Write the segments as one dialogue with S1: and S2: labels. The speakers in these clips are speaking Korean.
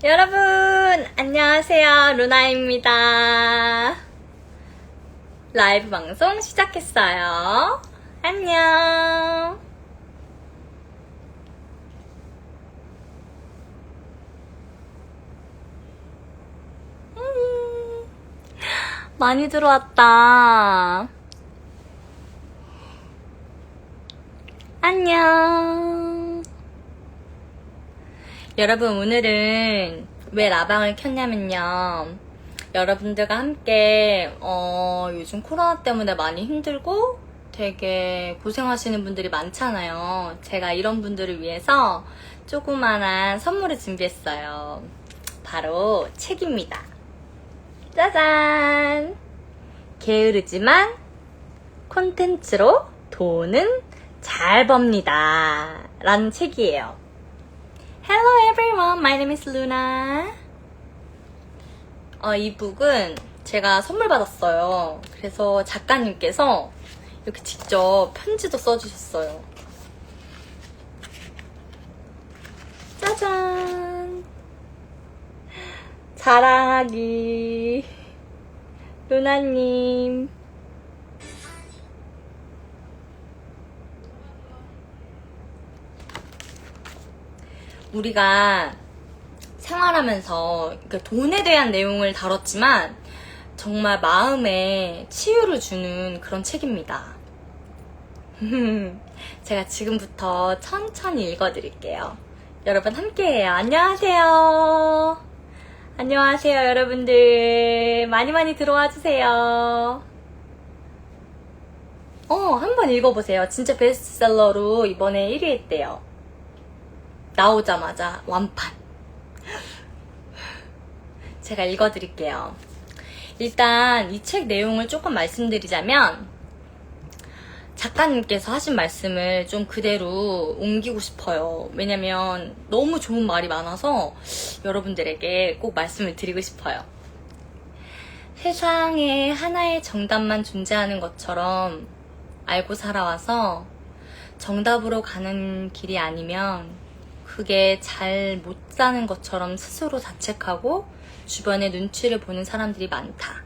S1: 여러분 안녕하세요, 루나입니다. 라이브 방송 시작했어요. 안녕. 많이 들어왔다. 안녕. 여러분, 오늘은 왜 라방을 켰냐면요, 여러분들과 함께 요즘 코로나 때문에 많이 힘들고 되게 고생하시는 분들이 많잖아요. 제가 이런 분들을 위해서 조그만한 선물을 준비했어요. 바로 책입니다. 짜잔! 게으르지만 콘텐츠로 돈은 잘 법니다 라는 책이에요. Hello everyone, my name is Luna. 이 북은 제가 선물 받았어요. 그래서 작가님께서 이렇게 직접 편지도 써주셨어요. 짜잔! 자랑하기 루나님. 우리가 생활하면서 돈에 대한 내용을 다뤘지만 정말 마음에 치유를 주는 그런 책입니다. 제가 지금부터 천천히 읽어드릴게요. 여러분 함께해요. 안녕하세요. 안녕하세요, 여러분들. 많이 들어와 주세요. 한번 읽어보세요. 진짜 베스트셀러로 이번에 1위 했대요. 나오자마자 완판. 제가 읽어드릴게요. 일단 이 책 내용을 조금 말씀드리자면, 작가님께서 하신 말씀을 좀 그대로 옮기고 싶어요. 왜냐면 너무 좋은 말이 많아서 여러분들에게 꼭 말씀을 드리고 싶어요. 세상에 하나의 정답만 존재하는 것처럼 알고 살아와서 정답으로 가는 길이 아니면 그게 잘 못 사는 것처럼 스스로 자책하고 주변에 눈치를 보는 사람들이 많다.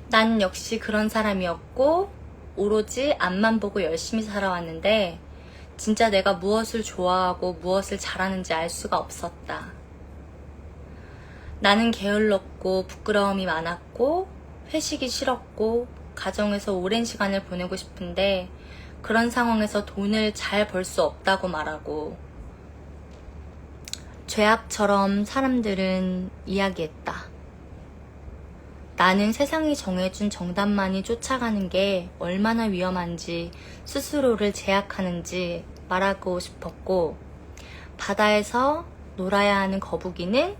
S1: 난 역시 그런 사람이었고 오로지 앞만 보고 열심히 살아왔는데 진짜 내가 무엇을 좋아하고 무엇을 잘하는지 알 수가 없었다. 나는 게을렀고 부끄러움이 많았고 회식이 싫었고 가정에서 오랜 시간을 보내고 싶은데 그런 상황에서 돈을 잘 벌 수 없다고 말하고 죄악처럼 사람들은 이야기했다. 나는 세상이 정해준 정답만이 쫓아가는 게 얼마나 위험한지 스스로를 제약하는지 말하고 싶었고, 바다에서 놀아야 하는 거북이는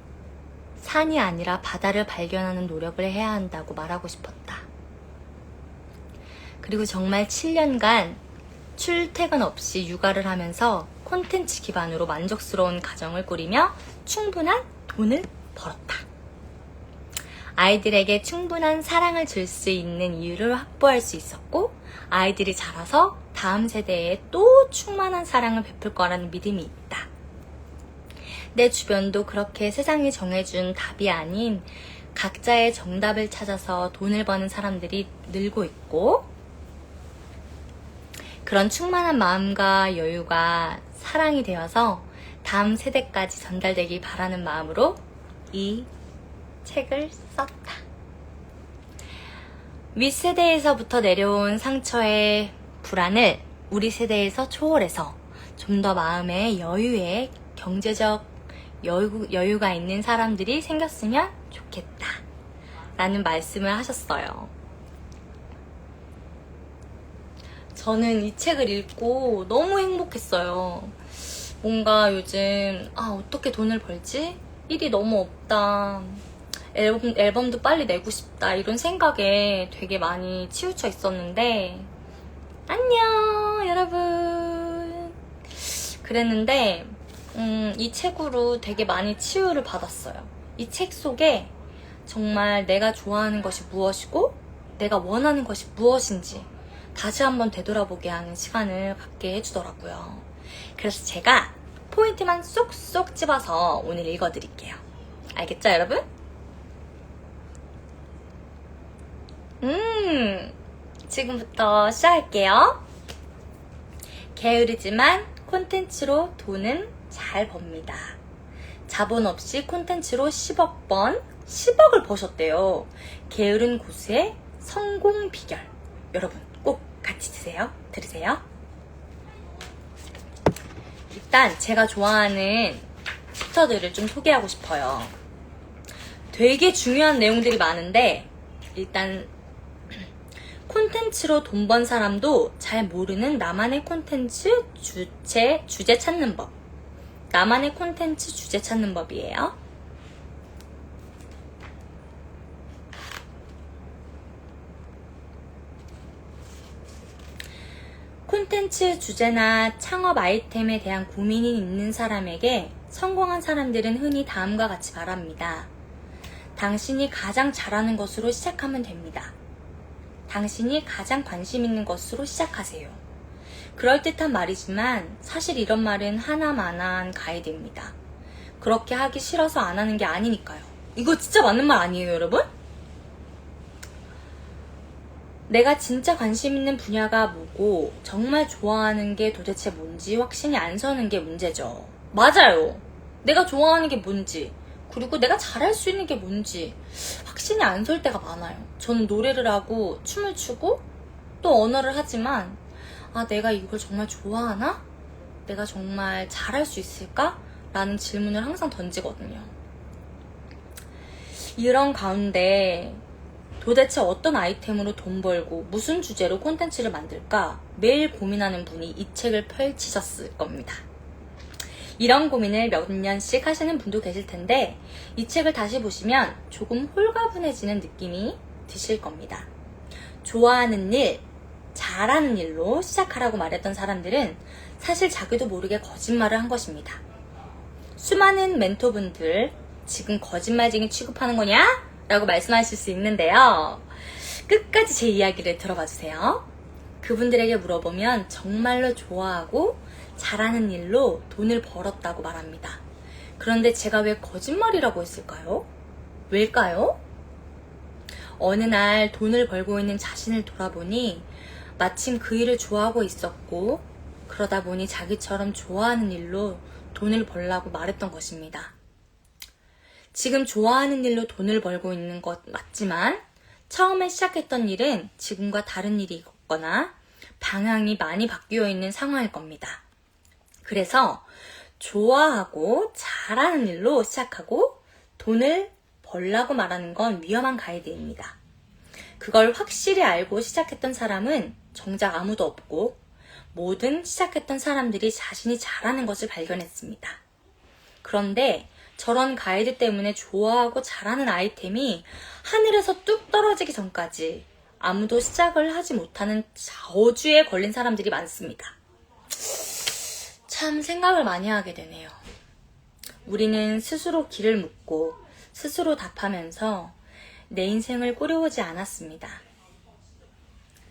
S1: 산이 아니라 바다를 발견하는 노력을 해야 한다고 말하고 싶었다. 그리고 정말 7년간 출퇴근 없이 육아를 하면서 콘텐츠 기반으로 만족스러운 가정을 꾸리며 충분한 돈을 벌었다. 아이들에게 충분한 사랑을 줄 수 있는 이유를 확보할 수 있었고, 아이들이 자라서 다음 세대에 또 충만한 사랑을 베풀 거라는 믿음이 있다. 내 주변도 그렇게 세상이 정해준 답이 아닌 각자의 정답을 찾아서 돈을 버는 사람들이 늘고 있고, 그런 충만한 마음과 여유가 사랑이 되어서 다음 세대까지 전달되길 바라는 마음으로 이 책을 썼다. 윗세대에서부터 내려온 상처의 불안을 우리 세대에서 초월해서 좀 더 마음의 여유에 경제적 여유가 있는 사람들이 생겼으면 좋겠다 라는 말씀을 하셨어요. 저는 이 책을 읽고 너무 행복했어요. 뭔가 요즘 어떻게 돈을 벌지? 일이 너무 없다. 앨범도 빨리 내고 싶다. 이런 생각에 되게 많이 치우쳐 있었는데, 안녕 여러분. 그랬는데 이 책으로 되게 많이 치유를 받았어요. 이 책 속에 정말 내가 좋아하는 것이 무엇이고 내가 원하는 것이 무엇인지 다시 한번 되돌아보게 하는 시간을 갖게 해주더라고요. 그래서 제가 포인트만 쏙쏙 집어서 오늘 읽어드릴게요. 알겠죠, 여러분? 지금부터 시작할게요. 게으르지만 콘텐츠로 돈은 잘 법니다. 자본 없이 콘텐츠로 10억 번, 10억을 버셨대요. 게으른 고수의 성공 비결. 여러분 꼭 같이 들으세요. 일단 제가 좋아하는 챕터들을 좀 소개하고 싶어요. 되게 중요한 내용들이 많은데 일단 콘텐츠로 돈 번 사람도 잘 모르는 나만의 콘텐츠 주제 찾는 법. 나만의 콘텐츠 주제 찾는 법이에요. 콘텐츠 주제나 창업 아이템에 대한 고민이 있는 사람에게 성공한 사람들은 흔히 다음과 같이 말합니다. 당신이 가장 잘하는 것으로 시작하면 됩니다. 당신이 가장 관심 있는 것으로 시작하세요. 그럴듯한 말이지만 사실 이런 말은 하나만한 가이드입니다. 그렇게 하기 싫어서 안 하는 게 아니니까요. 이거 진짜 맞는 말 아니에요, 여러분? 내가 진짜 관심 있는 분야가 뭐고 정말 좋아하는 게 도대체 뭔지 확신이 안 서는 게 문제죠. 맞아요. 내가 좋아하는 게 뭔지 그리고 내가 잘할 수 있는 게 뭔지 확신이 안 설 때가 많아요. 저는 노래를 하고 춤을 추고 또 언어를 하지만 내가 이걸 정말 좋아하나? 내가 정말 잘할 수 있을까? 라는 질문을 항상 던지거든요. 이런 가운데 도대체 어떤 아이템으로 돈 벌고 무슨 주제로 콘텐츠를 만들까 매일 고민하는 분이 이 책을 펼치셨을 겁니다. 이런 고민을 몇 년씩 하시는 분도 계실 텐데 이 책을 다시 보시면 조금 홀가분해지는 느낌이 드실 겁니다. 좋아하는 일, 잘하는 일로 시작하라고 말했던 사람들은 사실 자기도 모르게 거짓말을 한 것입니다. 수많은 멘토분들 지금 거짓말쟁이 취급하는 거냐? 라고 말씀하실 수 있는데요. 끝까지 제 이야기를 들어봐 주세요. 그분들에게 물어보면 정말로 좋아하고 잘하는 일로 돈을 벌었다고 말합니다. 그런데 제가 왜 거짓말이라고 했을까요? 왜일까요? 어느 날 돈을 벌고 있는 자신을 돌아보니 마침 그 일을 좋아하고 있었고 그러다 보니 자기처럼 좋아하는 일로 돈을 벌라고 말했던 것입니다. 지금 좋아하는 일로 돈을 벌고 있는 것 맞지만 처음에 시작했던 일은 지금과 다른 일이 있거나 방향이 많이 바뀌어 있는 상황일 겁니다. 그래서 좋아하고 잘하는 일로 시작하고 돈을 벌라고 말하는 건 위험한 가이드입니다. 그걸 확실히 알고 시작했던 사람은 정작 아무도 없고 모든 시작했던 사람들이 자신이 잘하는 것을 발견했습니다. 그런데 저런 가이드 때문에 좋아하고 잘하는 아이템이 하늘에서 뚝 떨어지기 전까지 아무도 시작을 하지 못하는 저주에 걸린 사람들이 많습니다. 참 생각을 많이 하게 되네요. 우리는 스스로 길을 묻고 스스로 답하면서 내 인생을 꾸려오지 않았습니다.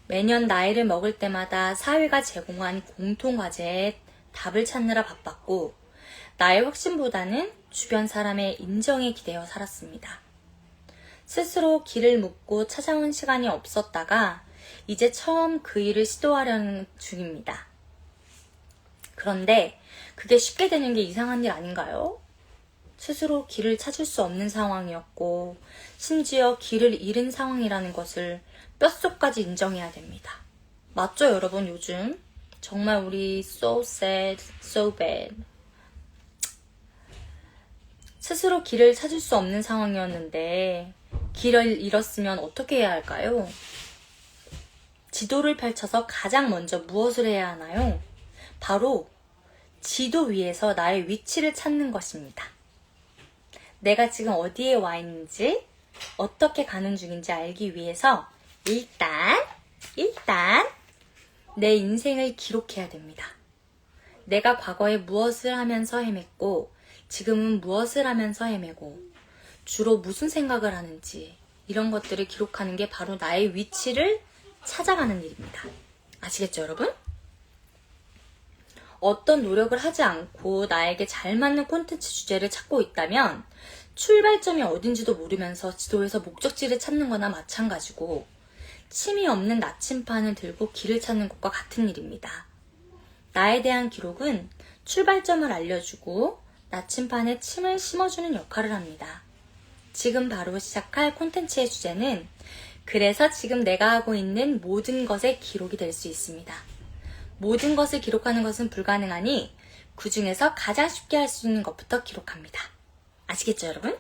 S1: 매년 나이를 먹을 때마다 사회가 제공한 공통과제에 답을 찾느라 바빴고 나의 확신보다는 주변 사람의 인정에 기대어 살았습니다. 스스로 길을 묻고 찾아온 시간이 없었다가 이제 처음 그 일을 시도하려는 중입니다. 그런데 그게 쉽게 되는 게 이상한 일 아닌가요? 스스로 길을 찾을 수 없는 상황이었고 심지어 길을 잃은 상황이라는 것을 뼛속까지 인정해야 됩니다. 맞죠, 여러분? 요즘 정말 우리 so sad, so bad. 스스로 길을 찾을 수 없는 상황이었는데 길을 잃었으면 어떻게 해야 할까요? 지도를 펼쳐서 가장 먼저 무엇을 해야 하나요? 바로 지도 위에서 나의 위치를 찾는 것입니다. 내가 지금 어디에 와 있는지, 어떻게 가는 중인지 알기 위해서 일단 내 인생을 기록해야 됩니다. 내가 과거에 무엇을 하면서 헤맸고 지금은 무엇을 하면서 헤매고 주로 무슨 생각을 하는지 이런 것들을 기록하는 게 바로 나의 위치를 찾아가는 일입니다. 아시겠죠, 여러분? 어떤 노력을 하지 않고 나에게 잘 맞는 콘텐츠 주제를 찾고 있다면 출발점이 어딘지도 모르면서 지도에서 목적지를 찾는 거나 마찬가지고 침이 없는 나침판을 들고 길을 찾는 것과 같은 일입니다. 나에 대한 기록은 출발점을 알려주고 나침판에 침을 심어주는 역할을 합니다. 지금 바로 시작할 콘텐츠의 주제는 그래서 지금 내가 하고 있는 모든 것의 기록이 될 수 있습니다. 모든 것을 기록하는 것은 불가능하니 그 중에서 가장 쉽게 할 수 있는 것부터 기록합니다. 아시겠죠, 여러분?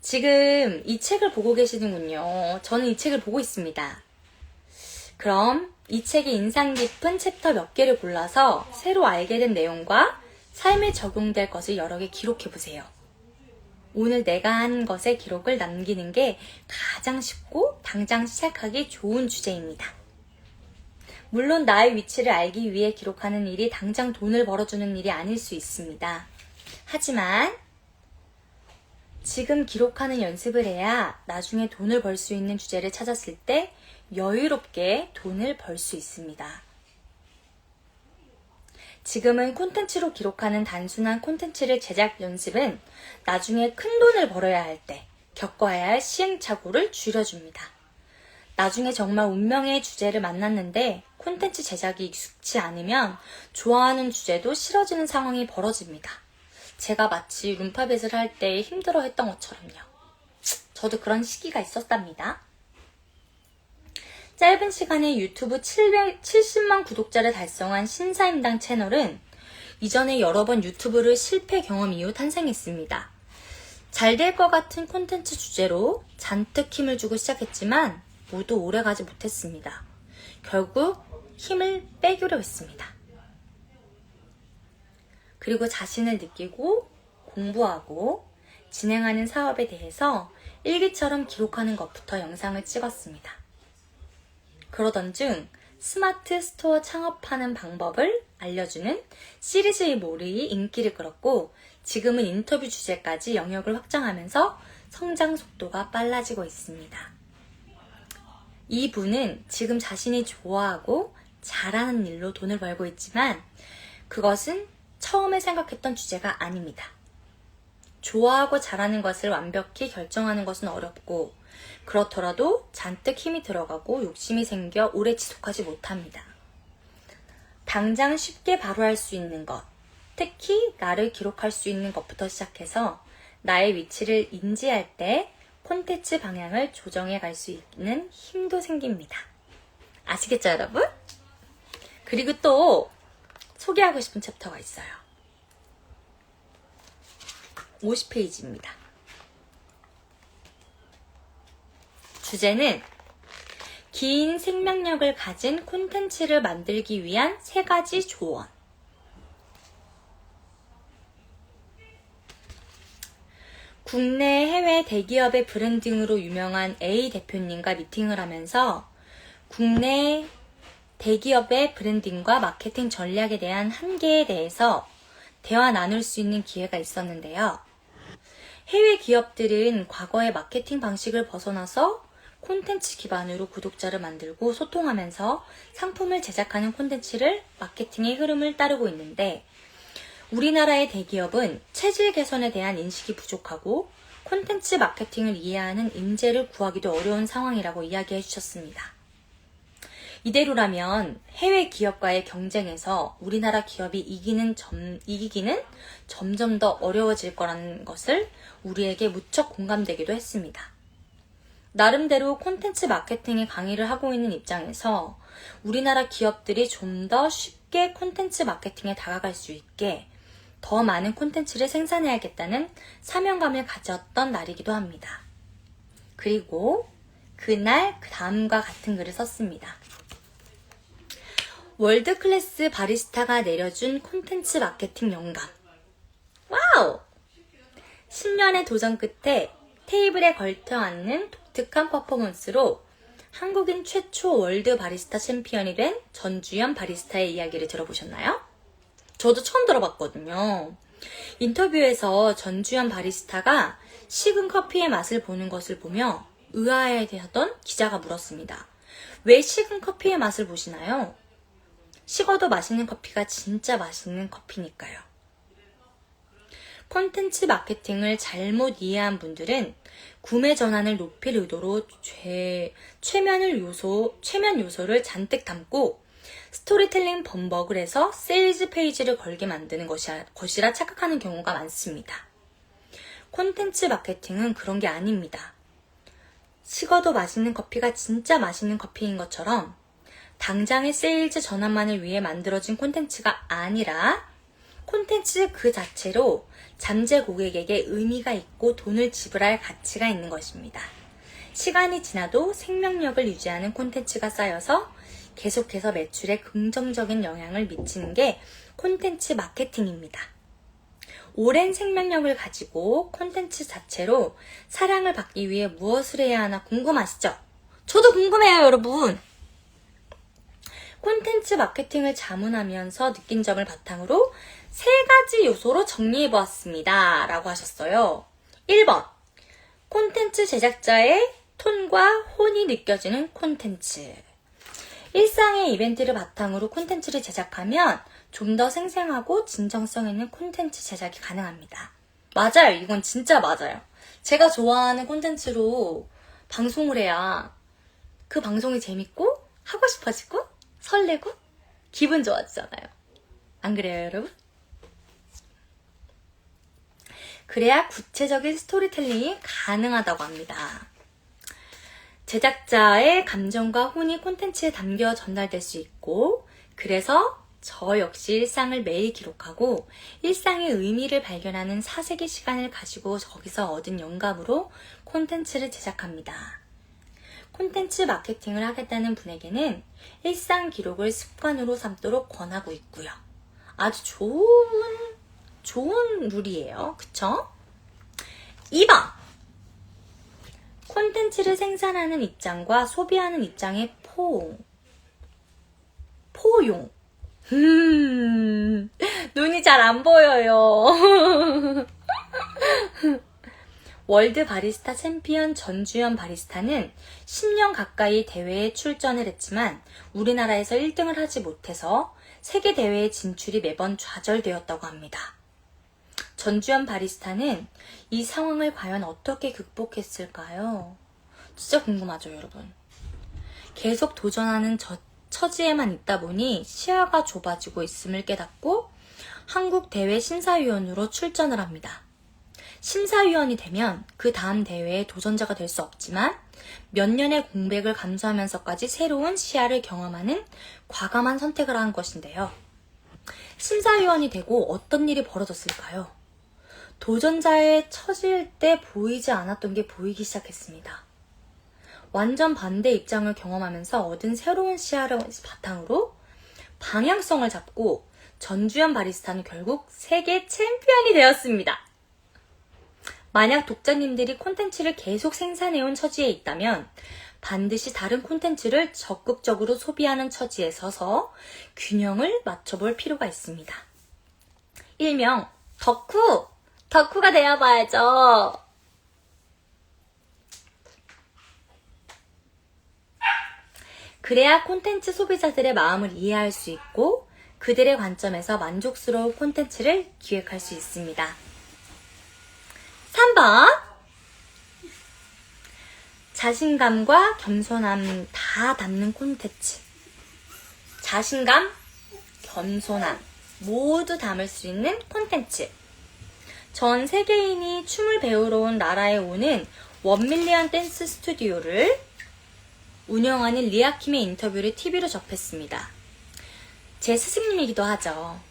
S1: 지금 이 책을 보고 계시는군요. 저는 이 책을 보고 있습니다. 그럼 이 책의 인상 깊은 챕터 몇 개를 골라서 새로 알게 된 내용과 삶에 적용될 것을 여러 개 기록해 보세요. 오늘 내가 한 것의 기록을 남기는 게 가장 쉽고 당장 시작하기 좋은 주제입니다. 물론 나의 위치를 알기 위해 기록하는 일이 당장 돈을 벌어주는 일이 아닐 수 있습니다. 하지만 지금 기록하는 연습을 해야 나중에 돈을 벌 수 있는 주제를 찾았을 때 여유롭게 돈을 벌 수 있습니다. 지금은 콘텐츠로 기록하는 단순한 콘텐츠를 제작 연습은 나중에 큰 돈을 벌어야 할 때 겪어야 할 시행착오를 줄여줍니다. 나중에 정말 운명의 주제를 만났는데 콘텐츠 제작이 익숙치 않으면 좋아하는 주제도 싫어지는 상황이 벌어집니다. 제가 마치 룸파벳을 할 때 힘들어했던 것처럼요. 저도 그런 시기가 있었답니다. 짧은 시간에 유튜브 770만 구독자를 달성한 신사임당 채널은 이전에 여러 번 유튜브를 실패 경험 이후 탄생했습니다. 잘 될 것 같은 콘텐츠 주제로 잔뜩 힘을 주고 시작했지만 모두 오래가지 못했습니다. 결국 힘을 빼기로 했습니다. 그리고 자신을 느끼고 공부하고 진행하는 사업에 대해서 일기처럼 기록하는 것부터 영상을 찍었습니다. 그러던 중 스마트 스토어 창업하는 방법을 알려주는 시리즈의 몰이 인기를 끌었고 지금은 인터뷰 주제까지 영역을 확장하면서 성장 속도가 빨라지고 있습니다. 이분은 지금 자신이 좋아하고 잘하는 일로 돈을 벌고 있지만 그것은 처음에 생각했던 주제가 아닙니다. 좋아하고 잘하는 것을 완벽히 결정하는 것은 어렵고 그렇더라도 잔뜩 힘이 들어가고 욕심이 생겨 오래 지속하지 못합니다. 당장 쉽게 바로 할 수 있는 것, 특히 나를 기록할 수 있는 것부터 시작해서 나의 위치를 인지할 때 콘텐츠 방향을 조정해 갈 수 있는 힘도 생깁니다. 아시겠죠, 여러분? 그리고 또 소개하고 싶은 챕터가 있어요. 50페이지입니다. 주제는 긴 생명력을 가진 콘텐츠를 만들기 위한 3가지 조언. 국내 해외 대기업의 브랜딩으로 유명한 A 대표님과 미팅을 하면서 국내 대기업의 브랜딩과 마케팅 전략에 대한 한계에 대해서 대화 나눌 수 있는 기회가 있었는데요. 해외 기업들은 과거의 마케팅 방식을 벗어나서 콘텐츠 기반으로 구독자를 만들고 소통하면서 상품을 제작하는 콘텐츠를 마케팅의 흐름을 따르고 있는데 우리나라의 대기업은 체질 개선에 대한 인식이 부족하고 콘텐츠 마케팅을 이해하는 인재를 구하기도 어려운 상황이라고 이야기해 주셨습니다. 이대로라면 해외 기업과의 경쟁에서 우리나라 기업이 이기기는 점점 더 어려워질 거라는 것을 우리에게 무척 공감되기도 했습니다. 나름대로 콘텐츠 마케팅의 강의를 하고 있는 입장에서 우리나라 기업들이 좀 더 쉽게 콘텐츠 마케팅에 다가갈 수 있게 더 많은 콘텐츠를 생산해야겠다는 사명감을 가졌던 날이기도 합니다. 그리고 그날 그 다음과 같은 글을 썼습니다. 월드클래스 바리스타가 내려준 콘텐츠 마케팅 영감. 와우! 10년의 도전 끝에 테이블에 걸터 앉는 독특한 퍼포먼스로 한국인 최초 월드 바리스타 챔피언이 된 전주현 바리스타의 이야기를 들어보셨나요? 저도 처음 들어봤거든요. 인터뷰에서 전주현 바리스타가 식은 커피의 맛을 보는 것을 보며 의아해하던 기자가 물었습니다. 왜 식은 커피의 맛을 보시나요? 식어도 맛있는 커피가 진짜 맛있는 커피니까요. 콘텐츠 마케팅을 잘못 이해한 분들은 구매 전환을 높일 의도로 최면 요소를 잔뜩 담고 스토리텔링 범벅을 해서 세일즈 페이지를 걸게 만드는 것이라 착각하는 경우가 많습니다. 콘텐츠 마케팅은 그런 게 아닙니다. 식어도 맛있는 커피가 진짜 맛있는 커피인 것처럼 당장의 세일즈 전환만을 위해 만들어진 콘텐츠가 아니라 콘텐츠 그 자체로 잠재 고객에게 의미가 있고 돈을 지불할 가치가 있는 것입니다. 시간이 지나도 생명력을 유지하는 콘텐츠가 쌓여서 계속해서 매출에 긍정적인 영향을 미치는 게 콘텐츠 마케팅입니다. 오랜 생명력을 가지고 콘텐츠 자체로 사랑을 받기 위해 무엇을 해야 하나 궁금하시죠? 저도 궁금해요, 여러분. 콘텐츠 마케팅을 자문하면서 느낀 점을 바탕으로 3가지 요소로 정리해보았습니다. 라고 하셨어요. 1번, 콘텐츠 제작자의 톤과 혼이 느껴지는 콘텐츠. 일상의 이벤트를 바탕으로 콘텐츠를 제작하면 좀 더 생생하고 진정성 있는 콘텐츠 제작이 가능합니다. 맞아요. 이건 진짜 맞아요. 제가 좋아하는 콘텐츠로 방송을 해야 그 방송이 재밌고 하고 싶어지고 설레고 기분 좋아지잖아요. 안 그래요, 여러분? 그래야 구체적인 스토리텔링이 가능하다고 합니다. 제작자의 감정과 혼이 콘텐츠에 담겨 전달될 수 있고, 그래서 저 역시 일상을 매일 기록하고 일상의 의미를 발견하는 사색의 시간을 가지고 거기서 얻은 영감으로 콘텐츠를 제작합니다. 콘텐츠 마케팅을 하겠다는 분에게는 일상 기록을 습관으로 삼도록 권하고 있고요. 아주 좋은 룰이에요. 그쵸? 2번! 콘텐츠를 생산하는 입장과 소비하는 입장의 포용. 눈이 잘 안 보여요. 월드 바리스타 챔피언 전주현 바리스타는 10년 가까이 대회에 출전을 했지만 우리나라에서 1등을 하지 못해서 세계 대회에 진출이 매번 좌절되었다고 합니다. 전주현 바리스타는 이 상황을 과연 어떻게 극복했을까요? 진짜 궁금하죠, 여러분? 계속 도전하는 처지에만 있다 보니 시야가 좁아지고 있음을 깨닫고 한국 대회 심사위원으로 출전을 합니다. 심사위원이 되면 그 다음 대회에 도전자가 될 수 없지만 몇 년의 공백을 감수하면서까지 새로운 시야를 경험하는 과감한 선택을 한 것인데요. 심사위원이 되고 어떤 일이 벌어졌을까요? 도전자의 처질 때 보이지 않았던 게 보이기 시작했습니다. 완전 반대 입장을 경험하면서 얻은 새로운 시야를 바탕으로 방향성을 잡고 전주현 바리스타는 결국 세계 챔피언이 되었습니다. 만약 독자님들이 콘텐츠를 계속 생산해온 처지에 있다면 반드시 다른 콘텐츠를 적극적으로 소비하는 처지에 서서 균형을 맞춰볼 필요가 있습니다. 일명 덕후가 되어봐야죠. 그래야 콘텐츠 소비자들의 마음을 이해할 수 있고 그들의 관점에서 만족스러운 콘텐츠를 기획할 수 있습니다. 3번, 자신감과 겸손함 다 담는 콘텐츠. 자신감, 겸손함 모두 담을 수 있는 콘텐츠. 전 세계인이 춤을 배우러 온 나라에 오는 1밀리언 댄스 스튜디오를 운영하는 리아킴의 인터뷰를 TV로 접했습니다. 제 스승님이기도 하죠.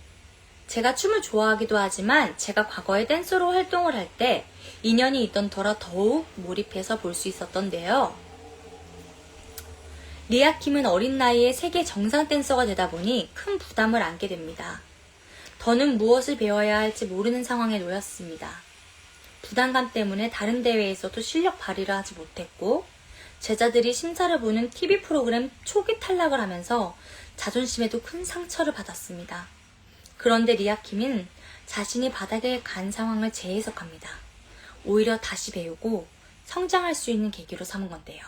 S1: 제가 춤을 좋아하기도 하지만 제가 과거에 댄서로 활동을 할 때 인연이 있던 터라 더욱 몰입해서 볼 수 있었던데요. 리아킴은 어린 나이에 세계 정상 댄서가 되다 보니 큰 부담을 안게 됩니다. 더는 무엇을 배워야 할지 모르는 상황에 놓였습니다. 부담감 때문에 다른 대회에서도 실력 발휘를 하지 못했고 제자들이 심사를 보는 TV 프로그램 초기 탈락을 하면서 자존심에도 큰 상처를 받았습니다. 그런데 리아킴은 자신이 바닥에 간 상황을 재해석합니다. 오히려 다시 배우고 성장할 수 있는 계기로 삼은 건데요.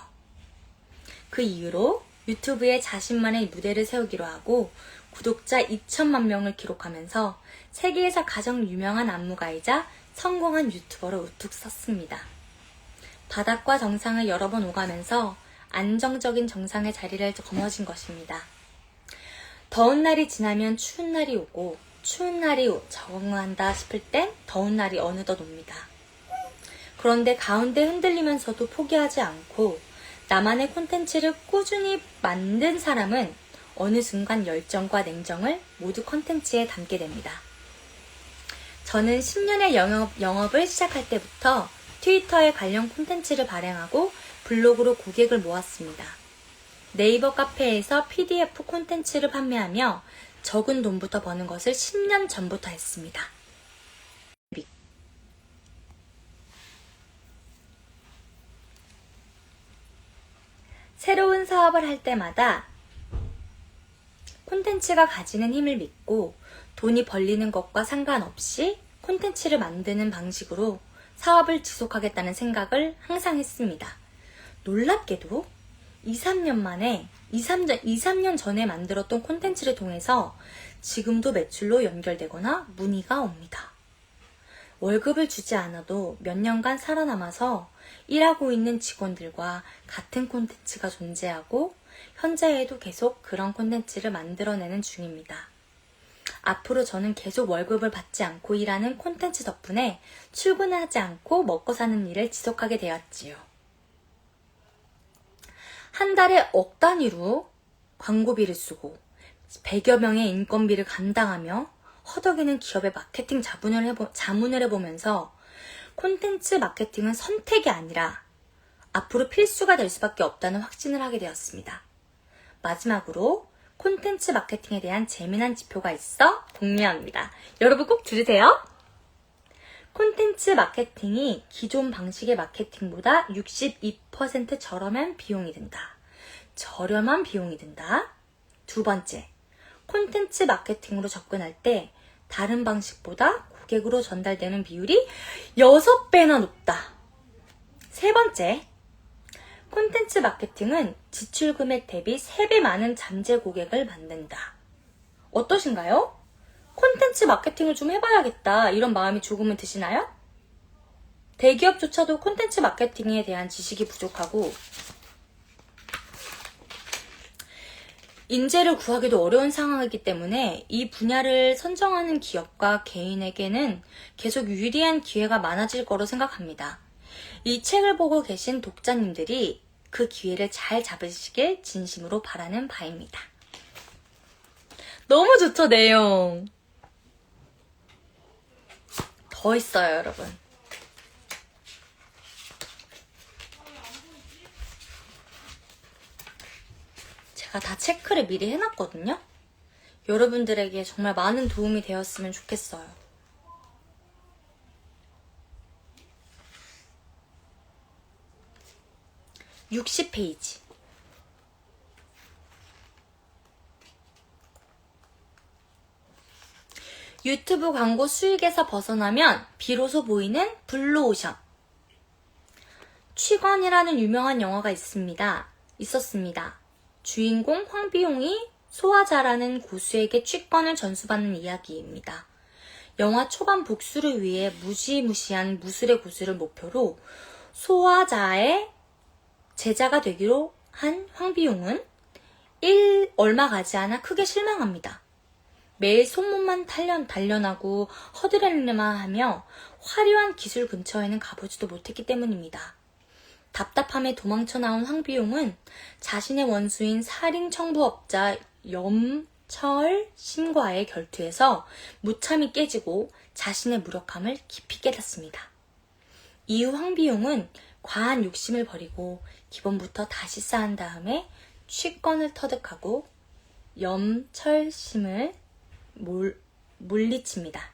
S1: 그 이후로 유튜브에 자신만의 무대를 세우기로 하고 구독자 2천만 명을 기록하면서 세계에서 가장 유명한 안무가이자 성공한 유튜버로 우뚝 섰습니다. 바닥과 정상을 여러 번 오가면서 안정적인 정상의 자리를 거머쥔 것입니다. 더운 날이 지나면 추운 날이 오고 추운 날이 적응한다 싶을 땐 더운 날이 어느덧 옵니다. 그런데 가운데 흔들리면서도 포기하지 않고 나만의 콘텐츠를 꾸준히 만든 사람은 어느 순간 열정과 냉정을 모두 콘텐츠에 담게 됩니다. 저는 10년의 영업을 시작할 때부터 트위터에 관련 콘텐츠를 발행하고 블로그로 고객을 모았습니다. 네이버 카페에서 PDF 콘텐츠를 판매하며 적은 돈부터 버는 것을 10년 전부터 했습니다. 새로운 사업을 할 때마다 콘텐츠가 가지는 힘을 믿고 돈이 벌리는 것과 상관없이 콘텐츠를 만드는 방식으로 사업을 지속하겠다는 생각을 항상 했습니다. 놀랍게도 2-3년 전에 만들었던 콘텐츠를 통해서 지금도 매출로 연결되거나 문의가 옵니다. 월급을 주지 않아도 몇 년간 살아남아서 일하고 있는 직원들과 같은 콘텐츠가 존재하고 현재에도 계속 그런 콘텐츠를 만들어내는 중입니다. 앞으로 저는 계속 월급을 받지 않고 일하는 콘텐츠 덕분에 출근하지 않고 먹고 사는 일을 지속하게 되었지요. 한 달에 억 단위로 광고비를 쓰고 100여 명의 인건비를 감당하며 허덕이는 기업의 마케팅 자문을 해보면서 콘텐츠 마케팅은 선택이 아니라 앞으로 필수가 될 수밖에 없다는 확신을 하게 되었습니다. 마지막으로 콘텐츠 마케팅에 대한 재미난 지표가 있어 공유합니다. 여러분 꼭 들으세요. 콘텐츠 마케팅이 기존 방식의 마케팅보다 62% 저렴한 비용이 든다. 저렴한 비용이 든다. 두 번째, 콘텐츠 마케팅으로 접근할 때 다른 방식보다 고객으로 전달되는 비율이 6배나 높다. 세 번째, 콘텐츠 마케팅은 지출 금액 대비 3배 많은 잠재 고객을 만든다. 어떠신가요? 콘텐츠 마케팅을 좀 해봐야겠다 이런 마음이 조금은 드시나요? 대기업조차도 콘텐츠 마케팅에 대한 지식이 부족하고 인재를 구하기도 어려운 상황이기 때문에 이 분야를 선정하는 기업과 개인에게는 계속 유리한 기회가 많아질 거로 생각합니다. 이 책을 보고 계신 독자님들이 그 기회를 잘 잡으시길 진심으로 바라는 바입니다. 너무 좋죠, 내용. 더 있어요, 여러분. 제가 다 체크를 미리 해놨거든요. 여러분들에게 정말 많은 도움이 되었으면 좋겠어요. (60페이지) 유튜브 광고 수익에서 벗어나면 비로소 보이는 블루오션. 취권이라는 유명한 영화가 있었습니다. 주인공 황비용이 소화자라는 고수에게 취권을 전수받는 이야기입니다. 영화 초반 복수를 위해 무시무시한 무술의 고수를 목표로 소화자의 제자가 되기로 한 황비용은 얼마 가지 않아 크게 실망합니다. 매일 손목만 단련하고 허드렛일만 하며 화려한 기술 근처에는 가보지도 못했기 때문입니다. 답답함에 도망쳐 나온 황비용은 자신의 원수인 살인 청부업자 염철심과의 결투에서 무참히 깨지고 자신의 무력함을 깊이 깨닫습니다. 이후 황비용은 과한 욕심을 버리고 기본부터 다시 쌓은 다음에 취권을 터득하고 염철심을 물리칩니다.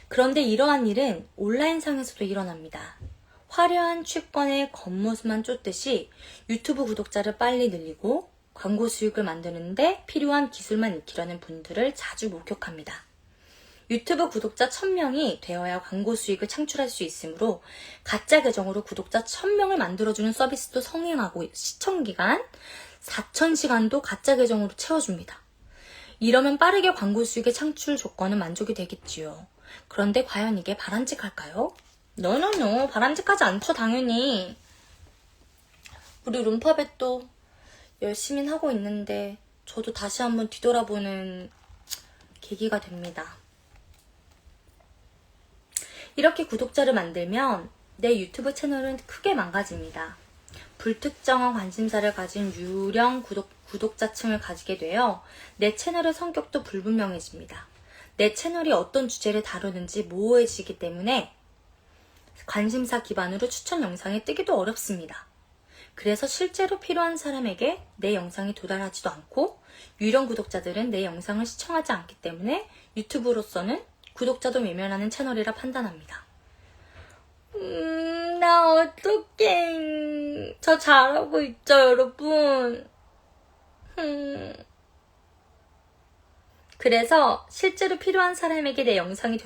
S1: 그런데 이러한 일은 온라인상에서도 일어납니다. 화려한 취권의 겉모습만 쫓듯이 유튜브 구독자를 빨리 늘리고 광고 수익을 만드는데 필요한 기술만 익히려는 분들을 자주 목격합니다. 유튜브 구독자 1000명이 되어야 광고 수익을 창출할 수 있으므로 가짜 계정으로 구독자 1000명을 만들어주는 서비스도 성행하고 시청기간 4,000시간도 가짜 계정으로 채워줍니다. 이러면 빠르게 광고 수익의 창출 조건은 만족이 되겠지요. 그런데 과연 이게 바람직할까요? 노노노, 바람직하지 않죠, 당연히. 우리 룸팝에 또 열심히 하고 있는데 저도 다시 한번 뒤돌아보는 계기가 됩니다. 이렇게 구독자를 만들면 내 유튜브 채널은 크게 망가집니다. 불특정한 관심사를 가진 유령 구독자층을 가지게 되어 내 채널의 성격도 불분명해집니다. 내 채널이 어떤 주제를 다루는지 모호해지기 때문에 관심사 기반으로 추천 영상이 뜨기도 어렵습니다. 그래서 실제로 필요한 사람에게 내 영상이 도달하지도 않고 유령 구독자들은 내 영상을 시청하지 않기 때문에 유튜브로서는 구독자도 외면하는 채널이라 판단합니다. 나 어떡해. 저 잘하고 있죠, 여러분. 그래서 실제로 필요한 사람에게 내 영상이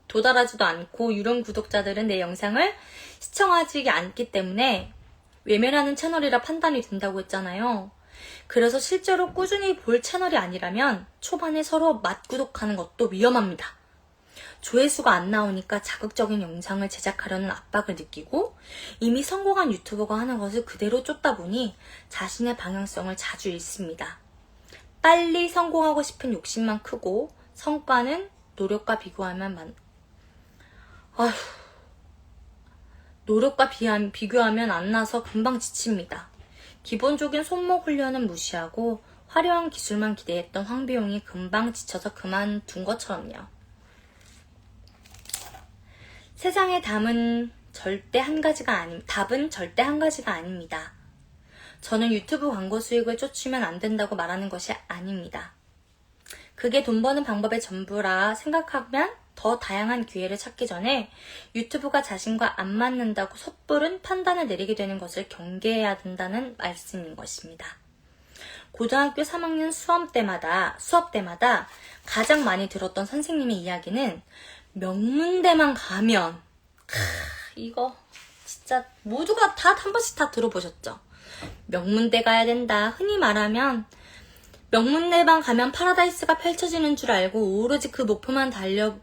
S1: 도달하지도 않고 유령 구독자들은 내 영상을 시청하지 않기 때문에 외면하는 채널이라 판단이 된다고 했잖아요. 그래서 실제로 꾸준히 볼 채널이 아니라면 초반에 서로 맞구독하는 것도 위험합니다. 조회수가 안 나오니까 자극적인 영상을 제작하려는 압박을 느끼고 이미 성공한 유튜버가 하는 것을 그대로 쫓다 보니 자신의 방향성을 자주 잃습니다. 빨리 성공하고 싶은 욕심만 크고 성과는 노력과 비교하면 비교하면 안 나서 금방 지칩니다. 기본적인 손목 훈련은 무시하고 화려한 기술만 기대했던 황비용이 금방 지쳐서 그만둔 것처럼요. 세상의 답은 절대 한 가지가 아닙니다. 저는 유튜브 광고 수익을 쫓으면 안 된다고 말하는 것이 아닙니다. 그게 돈 버는 방법의 전부라 생각하면 더 다양한 기회를 찾기 전에 유튜브가 자신과 안 맞는다고 섣부른 판단을 내리게 되는 것을 경계해야 된다는 말씀인 것입니다. 고등학교 3학년 수업 때마다 가장 많이 들었던 선생님의 이야기는 명문대만 가면 이거 진짜 모두가 다 한 번씩 다 들어보셨죠? 명문대 가야 된다. 흔히 말하면 명문대만 가면 파라다이스가 펼쳐지는 줄 알고 오로지 그 목표만 달려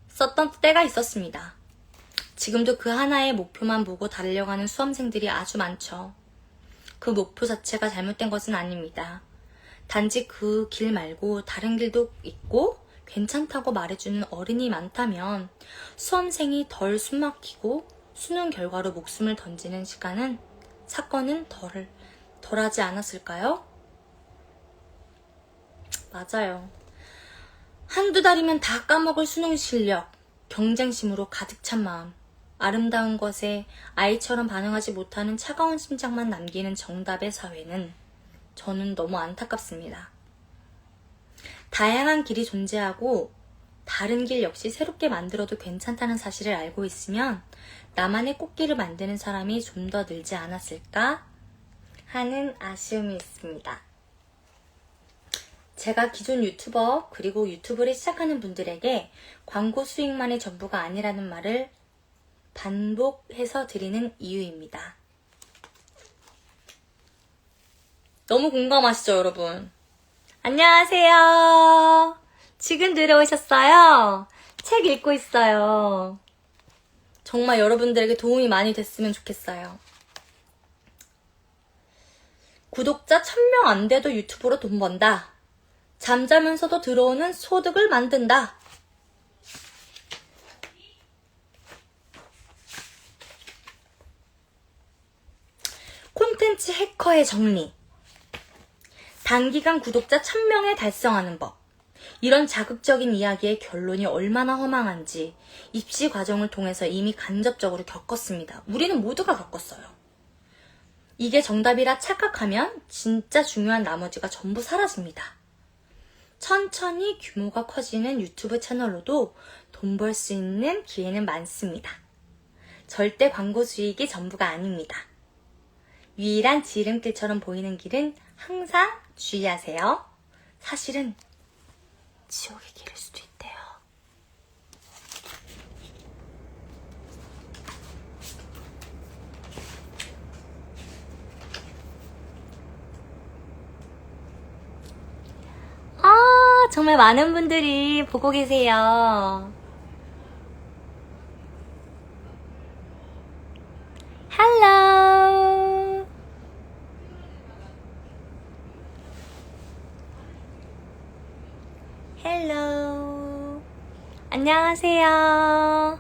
S1: 썼던 때가 있었습니다. 지금도 그 하나의 목표만 보고 달려가는 수험생들이 아주 많죠. 그 목표 자체가 잘못된 것은 아닙니다. 단지 그 길 말고 다른 길도 있고 괜찮다고 말해주는 어른이 많다면 수험생이 덜 숨막히고 수능 결과로 목숨을 던지는 사건은 덜하지 않았을까요? 맞아요. 한두 달이면 다 까먹을 수능 실력, 경쟁심으로 가득 찬 마음, 아름다운 것에 아이처럼 반응하지 못하는 차가운 심장만 남기는 정답의 사회는 저는 너무 안타깝습니다. 다양한 길이 존재하고 다른 길 역시 새롭게 만들어도 괜찮다는 사실을 알고 있으면 나만의 꽃길을 만드는 사람이 좀 더 늘지 않았을까 하는 아쉬움이 있습니다. 제가 기존 유튜버 그리고 유튜브를 시작하는 분들에게 광고 수익만이 전부가 아니라는 말을 반복해서 드리는 이유입니다. 너무 공감하시죠, 여러분? 안녕하세요. 지금 들어오셨어요? 책 읽고 있어요. 정말 여러분들에게 도움이 많이 됐으면 좋겠어요. 구독자 1000명 안 돼도 유튜브로 돈 번다. 잠자면서도 들어오는 소득을 만든다. 콘텐츠 해커의 정리. 단기간 구독자 1000명을 달성하는 법. 이런 자극적인 이야기의 결론이 얼마나 허망한지 입시 과정을 통해서 이미 간접적으로 겪었습니다. 우리는 모두가 겪었어요. 이게 정답이라 착각하면 진짜 중요한 나머지가 전부 사라집니다. 천천히 규모가 커지는 유튜브 채널로도 돈 벌 수 있는 기회는 많습니다. 절대 광고 수익이 전부가 아닙니다. 유일한 지름길처럼 보이는 길은 항상 주의하세요. 사실은 지옥의 길일 수도 있대요. 정말 많은 분들이 보고 계세요. 헬로. 헬로. 안녕하세요.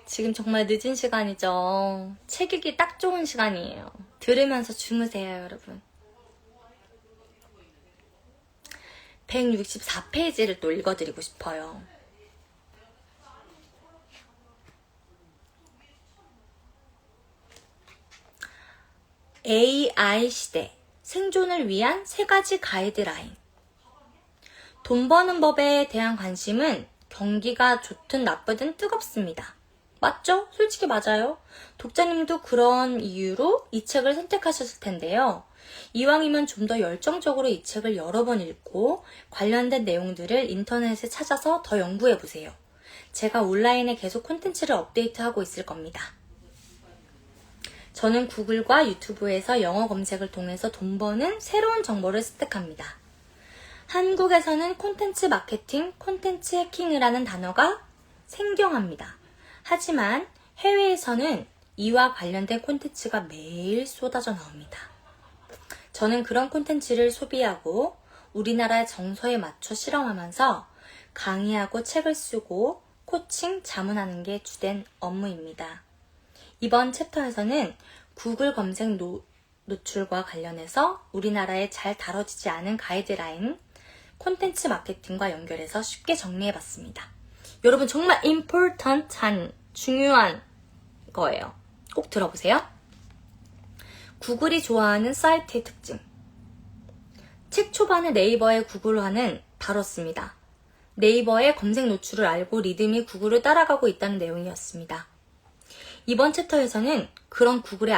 S1: 지금 정말 늦은 시간이죠. 책 읽기 딱 좋은 시간이에요. 들으면서 주무세요, 여러분. 164페이지를 또 읽어드리고 싶어요. AI 시대, 생존을 위한 3가지 가이드라인. 돈 버는 법에 대한 관심은 경기가 좋든 나쁘든 뜨겁습니다. 맞죠? 솔직히 맞아요. 독자님도 그런 이유로 이 책을 선택하셨을 텐데요. 이왕이면 좀 더 열정적으로 이 책을 여러 번 읽고 관련된 내용들을 인터넷에 찾아서 더 연구해보세요. 제가 온라인에 계속 콘텐츠를 업데이트하고 있을 겁니다. 저는 구글과 유튜브에서 영어 검색을 통해서 돈 버는 새로운 정보를 습득합니다. 한국에서는 콘텐츠 마케팅, 콘텐츠 해킹을 하는 단어가 생경합니다. 하지만 해외에서는 이와 관련된 콘텐츠가 매일 쏟아져 나옵니다. 저는 그런 콘텐츠를 소비하고 우리나라의 정서에 맞춰 실험하면서 강의하고 책을 쓰고 코칭, 자문하는 게 주된 업무입니다. 이번 챕터에서는 구글 검색 노출과 관련해서 우리나라에 잘 다뤄지지 않은 가이드라인, 콘텐츠 마케팅과 연결해서 쉽게 정리해봤습니다. 여러분 정말 important한 중요한 거예요. 꼭 들어보세요. 구글이 좋아하는 사이트의 특징. 책 초반에 네이버의 구글화는 다뤘습니다. 네이버의 검색 노출을 알고 리듬이 구글을 따라가고 있다는 내용이었습니다. 이번 챕터에서는 그런 구글의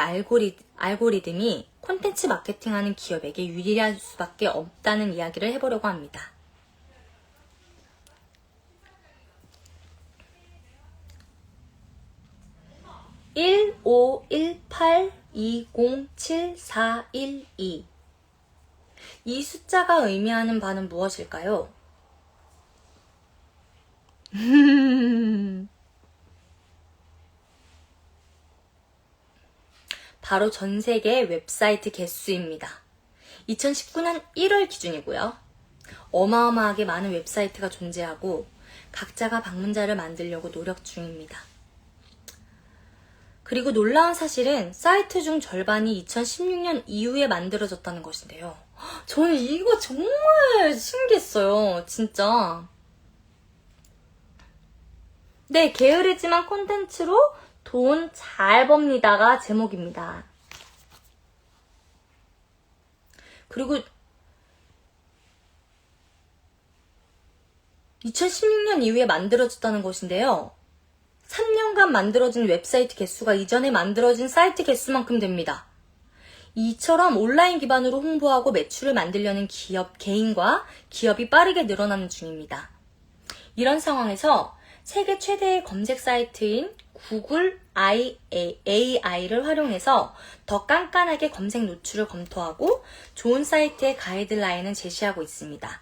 S1: 알고리즘이 콘텐츠 마케팅하는 기업에게 유리할 수밖에 없다는 이야기를 해보려고 합니다. (1518207412) 이 숫자가 의미하는 바는 무엇일까요? 바로 전 세계 웹사이트 개수입니다. 2019년 1월 기준이고요. 어마어마하게 많은 웹사이트가 존재하고 각자가 방문자를 만들려고 노력 중입니다. 그리고 놀라운 사실은 사이트 중 절반이 2016년 이후에 만들어졌다는 것인데요. 저는 이거 정말 신기했어요. 진짜. 네, 게으르지만 콘텐츠로 돈 잘 법니다가 제목입니다. 그리고 2016년 이후에 만들어졌다는 것인데요. 3년간 만들어진 웹사이트 개수가 이전에 만들어진 사이트 개수만큼 됩니다. 이처럼 온라인 기반으로 홍보하고 매출을 만들려는 개인과 기업이 빠르게 늘어나는 중입니다. 이런 상황에서 세계 최대의 검색 사이트인 구글 AI를 활용해서 더 깐깐하게 검색 노출을 검토하고 좋은 사이트의 가이드라인을 제시하고 있습니다.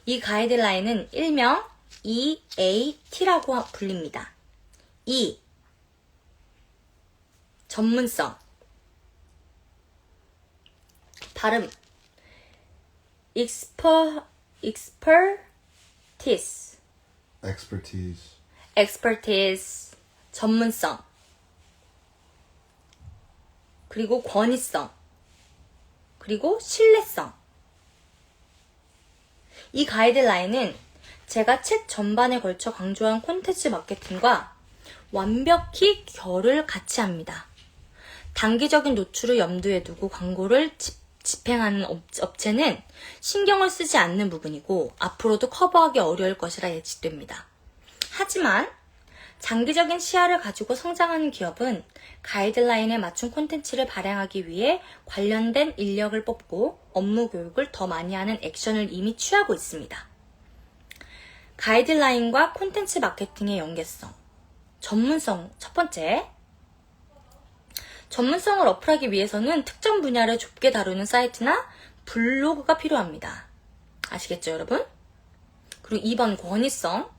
S1: 이 가이드라인은 일명 EAT라고 불립니다. E. 전문성. 발음. expertise. 전문성. 그리고 권위성. 그리고 신뢰성. 이 가이드라인은 제가 책 전반에 걸쳐 강조한 콘텐츠 마케팅과 완벽히 결을 같이 합니다. 단기적인 노출을 염두에 두고 광고를 집행하는 업체는 신경을 쓰지 않는 부분이고 앞으로도 커버하기 어려울 것이라 예측됩니다. 하지만 장기적인 시야를 가지고 성장하는 기업은 가이드라인에 맞춘 콘텐츠를 발행하기 위해 관련된 인력을 뽑고 업무 교육을 더 많이 하는 액션을 이미 취하고 있습니다. 가이드라인과 콘텐츠 마케팅의 연계성. 전문성 첫 번째. 전문성을 어플하기 위해서는 특정 분야를 좁게 다루는 사이트나 블로그가 필요합니다. 아시겠죠, 여러분? 그리고 2번 권위성.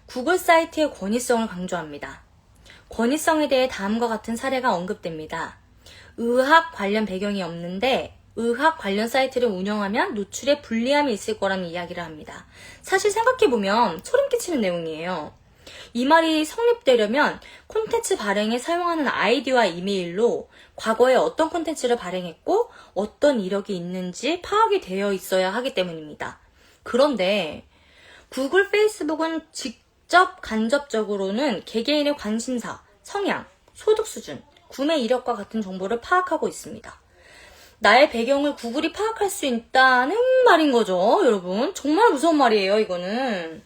S1: 구글 사이트의 권위성을 강조합니다. 권위성에 대해 다음과 같은 사례가 언급됩니다. 의학 관련 배경이 없는데 의학 관련 사이트를 운영하면 노출에 불리함이 있을 거라는 이야기를 합니다. 사실 생각해보면 소름 끼치는 내용이에요. 이 말이 성립되려면 콘텐츠 발행에 사용하는 아이디와 이메일로 과거에 어떤 콘텐츠를 발행했고 어떤 이력이 있는지 파악이 되어 있어야 하기 때문입니다. 그런데 구글, 페이스북은 직접 간접적으로는 개개인의 관심사, 성향, 소득 수준, 구매 이력과 같은 정보를 파악하고 있습니다. 나의 배경을 구글이 파악할 수 있다는 말인 거죠, 여러분. 정말 무서운 말이에요, 이거는.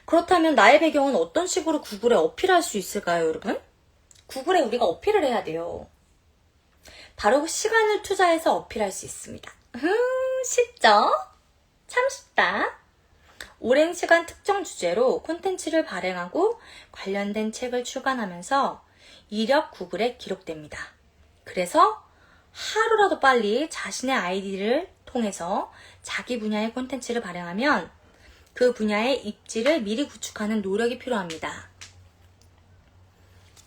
S1: 그렇다면 나의 배경은 어떤 식으로 구글에 어필할 수 있을까요, 여러분? 구글에 우리가 어필을 해야 돼요. 바로 시간을 투자해서 어필할 수 있습니다. 쉽죠? 참 쉽다. 오랜 시간 특정 주제로 콘텐츠를 발행하고 관련된 책을 출간하면서 이력 구글에 기록됩니다. 그래서 하루라도 빨리 자신의 아이디를 통해서 자기 분야의 콘텐츠를 발행하면 그 분야의 입지를 미리 구축하는 노력이 필요합니다.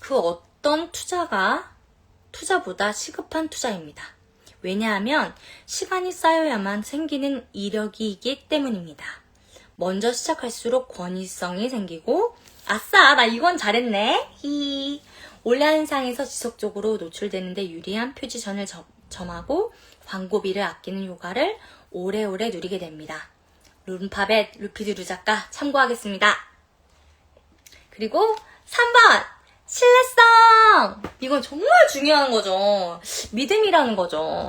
S1: 그 어떤 투자보다 시급한 투자입니다. 왜냐하면 시간이 쌓여야만 생기는 이력이기 때문입니다. 먼저 시작할수록 권위성이 생기고 아싸 나 이건 잘했네 온라인상에서 지속적으로 노출되는데 유리한 표지선을 점하고 광고비를 아끼는 효과를 오래오래 누리게 됩니다. 룸팝의 루피드루 작가 참고하겠습니다. 그리고 3번 신뢰성! 이건 정말 중요한 거죠. 믿음이라는 거죠.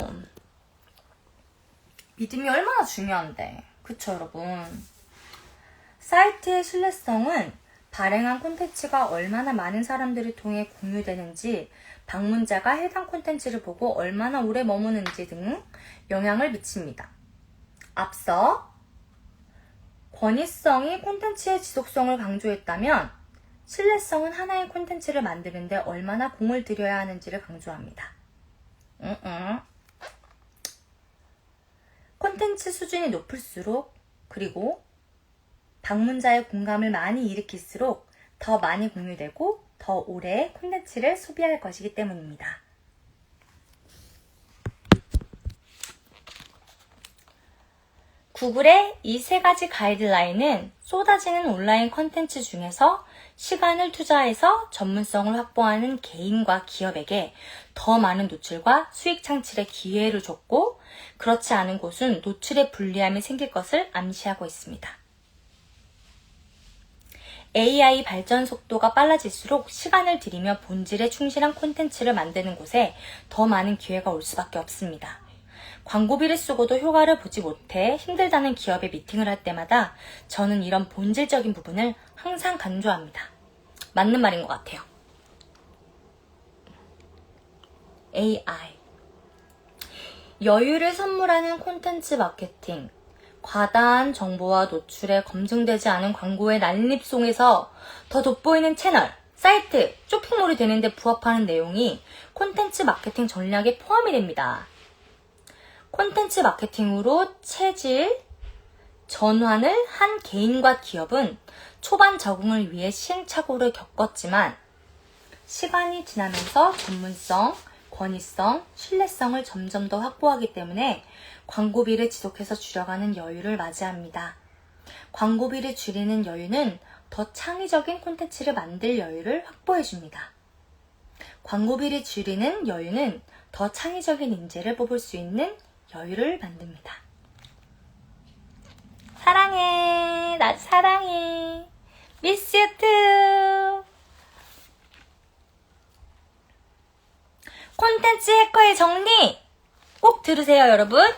S1: 믿음이 얼마나 중요한데. 그쵸, 여러분? 사이트의 신뢰성은 발행한 콘텐츠가 얼마나 많은 사람들을 통해 공유되는지, 방문자가 해당 콘텐츠를 보고 얼마나 오래 머무는지 등 영향을 미칩니다. 앞서 권위성이 콘텐츠의 지속성을 강조했다면 신뢰성은 하나의 콘텐츠를 만드는데 얼마나 공을 들여야 하는지를 강조합니다. 콘텐츠 수준이 높을수록 그리고 방문자의 공감을 많이 일으킬수록 더 많이 공유되고 더 오래 콘텐츠를 소비할 것이기 때문입니다. 구글의 이 세 가지 가이드라인은 쏟아지는 온라인 콘텐츠 중에서 시간을 투자해서 전문성을 확보하는 개인과 기업에게 더 많은 노출과 수익 창출의 기회를 줬고 그렇지 않은 곳은 노출의 불리함이 생길 것을 암시하고 있습니다. AI 발전 속도가 빨라질수록 시간을 들이며 본질에 충실한 콘텐츠를 만드는 곳에 더 많은 기회가 올 수밖에 없습니다. 광고비를 쓰고도 효과를 보지 못해 힘들다는 기업의 미팅을 할 때마다 저는 이런 본질적인 부분을 항상 강조합니다. 맞는 말인 것 같아요. AI 여유를 선물하는 콘텐츠 마케팅 과다한 정보와 노출에 검증되지 않은 광고의 난립송에서 더 돋보이는 채널, 사이트, 쇼핑몰이 되는데 부합하는 내용이 콘텐츠 마케팅 전략에 포함이 됩니다. 콘텐츠 마케팅으로 체질 전환을 한 개인과 기업은 초반 적응을 위해 시행착오를 겪었지만 시간이 지나면서 전문성, 권위성, 신뢰성을 점점 더 확보하기 때문에 광고비를 지속해서 줄여가는 여유를 맞이합니다. 광고비를 줄이는 여유는 더 창의적인 콘텐츠를 만들 여유를 확보해줍니다. 광고비를 줄이는 여유는 더 창의적인 인재를 뽑을 수 있는 여유를 만듭니다. 사랑해. 나 사랑해. Miss you too. 콘텐츠 해커의 정리 꼭 들으세요, 여러분.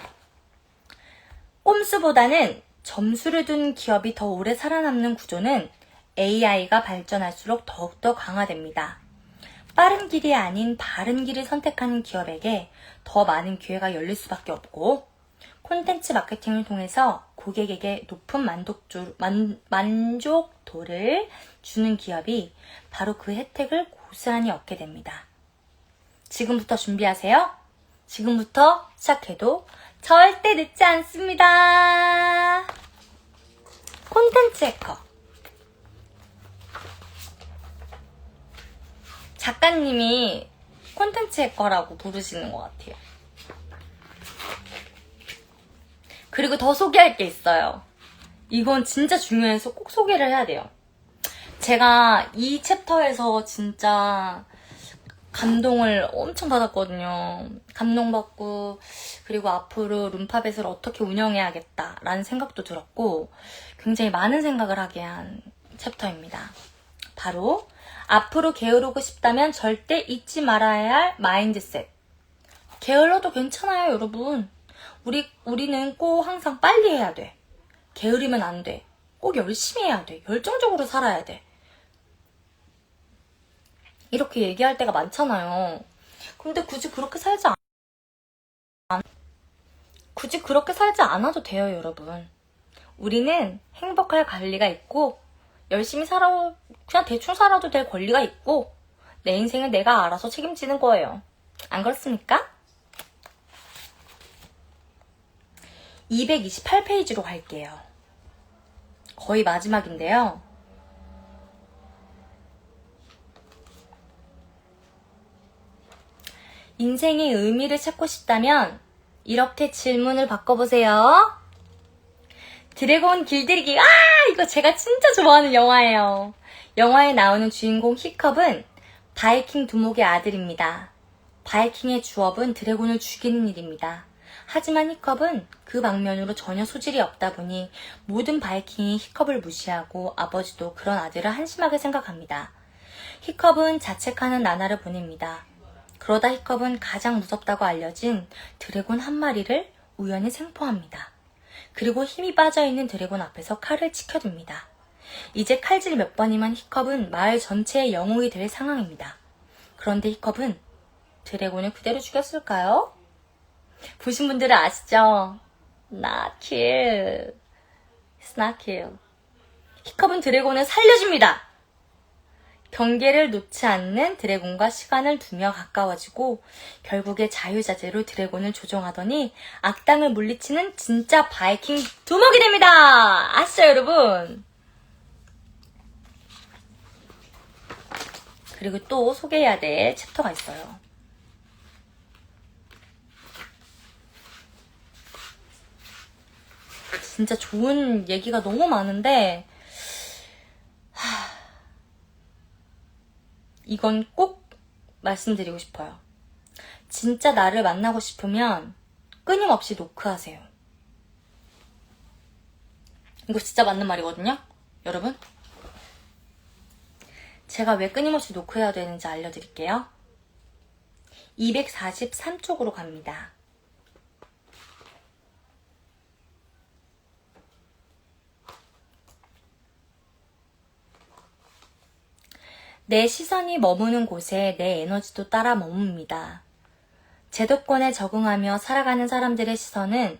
S1: 꼼수보다는 점수를 둔 기업이 더 오래 살아남는 구조는 AI가 발전할수록 더욱더 강화됩니다. 빠른 길이 아닌 바른 길을 선택하는 기업에게 더 많은 기회가 열릴 수밖에 없고 콘텐츠 마케팅을 통해서 고객에게 높은 만족도를 주는 기업이 바로 그 혜택을 고스란히 얻게 됩니다. 지금부터 준비하세요. 지금부터 시작해도 절대 늦지 않습니다. 콘텐츠 해커. 작가님이 콘텐츠 해커라고 부르시는 것 같아요. 그리고 더 소개할 게 있어요. 이건 진짜 중요해서 꼭 소개를 해야 돼요. 제가 이 챕터에서 진짜 감동을 엄청 받았거든요. 감동받고, 그리고 앞으로 룸파벳을 어떻게 운영해야겠다라는 생각도 들었고, 굉장히 많은 생각을 하게 한 챕터입니다. 바로 앞으로 게으르고 싶다면 절대 잊지 말아야 할 마인드셋. 게을러도 괜찮아요, 여러분. 우리는 꼭 항상 빨리 해야 돼. 게으르면 안 돼. 꼭 열심히 해야 돼. 열정적으로 살아야 돼. 이렇게 얘기할 때가 많잖아요. 근데 굳이 그렇게 살지 않아도 돼요, 여러분. 우리는 행복할 권리가 있고, 열심히 그냥 대충 살아도 될 권리가 있고, 내 인생은 내가 알아서 책임지는 거예요. 안 그렇습니까? 228페이지로 갈게요. 거의 마지막인데요. 인생의 의미를 찾고 싶다면 이렇게 질문을 바꿔보세요. 드래곤 길들이기. 이거 제가 진짜 좋아하는 영화예요. 영화에 나오는 주인공 히컵은 바이킹 두목의 아들입니다. 바이킹의 주업은 드래곤을 죽이는 일입니다. 하지만 히컵은 그 방면으로 전혀 소질이 없다 보니 모든 바이킹이 히컵을 무시하고 아버지도 그런 아들을 한심하게 생각합니다. 히컵은 자책하는 나나를 보냅니다. 그러다 히컵은 가장 무섭다고 알려진 드래곤 한 마리를 우연히 생포합니다. 그리고 힘이 빠져있는 드래곤 앞에서 칼을 치켜둡니다. 이제 칼질 몇 번이면 히컵은 마을 전체의 영웅이 될 상황입니다. 그런데 히컵은 드래곤을 그대로 죽였을까요? 보신 분들은 아시죠? Not kill. It's not kill. 히컵은 드래곤을 살려줍니다. 경계를 놓지 않는 드래곤과 시간을 두며 가까워지고 결국에 자유자재로 드래곤을 조종하더니 악당을 물리치는 진짜 바이킹 두목이 됩니다. 아시죠, 여러분? 그리고 또 소개해야 될 챕터가 있어요. 진짜 좋은 얘기가 너무 많은데 이건 꼭 말씀드리고 싶어요. 진짜 나를 만나고 싶으면 끊임없이 노크하세요. 이거 진짜 맞는 말이거든요, 여러분. 제가 왜 끊임없이 노크해야 되는지 알려드릴게요. 243쪽으로 갑니다. 내 시선이 머무는 곳에 내 에너지도 따라 머뭅니다. 제도권에 적응하며 살아가는 사람들의 시선은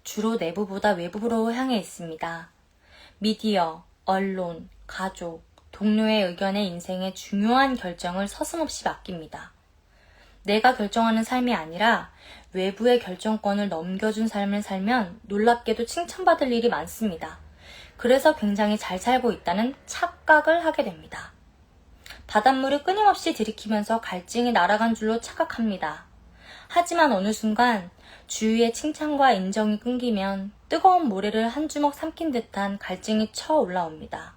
S1: 주로 내부보다 외부로 향해 있습니다. 미디어, 언론, 가족, 동료의 의견에 인생의 중요한 결정을 서슴없이 맡깁니다. 내가 결정하는 삶이 아니라 외부의 결정권을 넘겨준 삶을 살면 놀랍게도 칭찬받을 일이 많습니다. 그래서 굉장히 잘 살고 있다는 착각을 하게 됩니다. 바닷물을 끊임없이 들이키면서 갈증이 날아간 줄로 착각합니다. 하지만 어느 순간 주위의 칭찬과 인정이 끊기면 뜨거운 모래를 한 주먹 삼킨 듯한 갈증이 쳐 올라옵니다.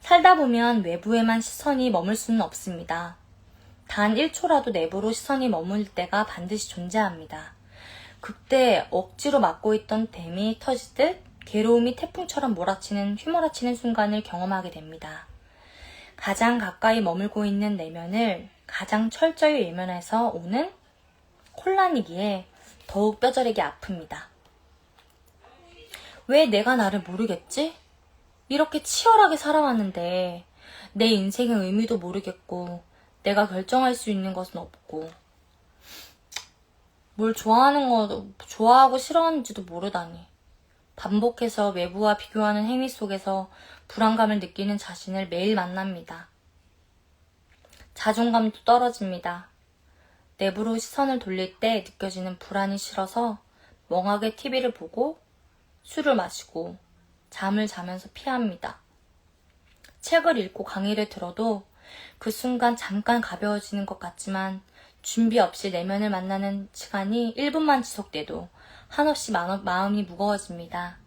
S1: 살다 보면 외부에만 시선이 머물 수는 없습니다. 단 1초라도 내부로 시선이 머물 때가 반드시 존재합니다. 그때 억지로 막고 있던 댐이 터지듯 괴로움이 태풍처럼 휘몰아치는 순간을 경험하게 됩니다. 가장 가까이 머물고 있는 내면을 가장 철저히 외면해서 오는 혼란이기에 더욱 뼈저리게 아픕니다. 왜 내가 나를 모르겠지? 이렇게 치열하게 살아왔는데 내 인생의 의미도 모르겠고 내가 결정할 수 있는 것은 없고 뭘 좋아하고 싫어하는지도 모르다니. 반복해서 외부와 비교하는 행위 속에서 불안감을 느끼는 자신을 매일 만납니다. 자존감도 떨어집니다. 내부로 시선을 돌릴 때 느껴지는 불안이 싫어서 멍하게 TV를 보고 술을 마시고 잠을 자면서 피합니다. 책을 읽고 강의를 들어도 그 순간 잠깐 가벼워지는 것 같지만 준비 없이 내면을 만나는 시간이 1분만 지속돼도 한없이 마음이 무거워집니다.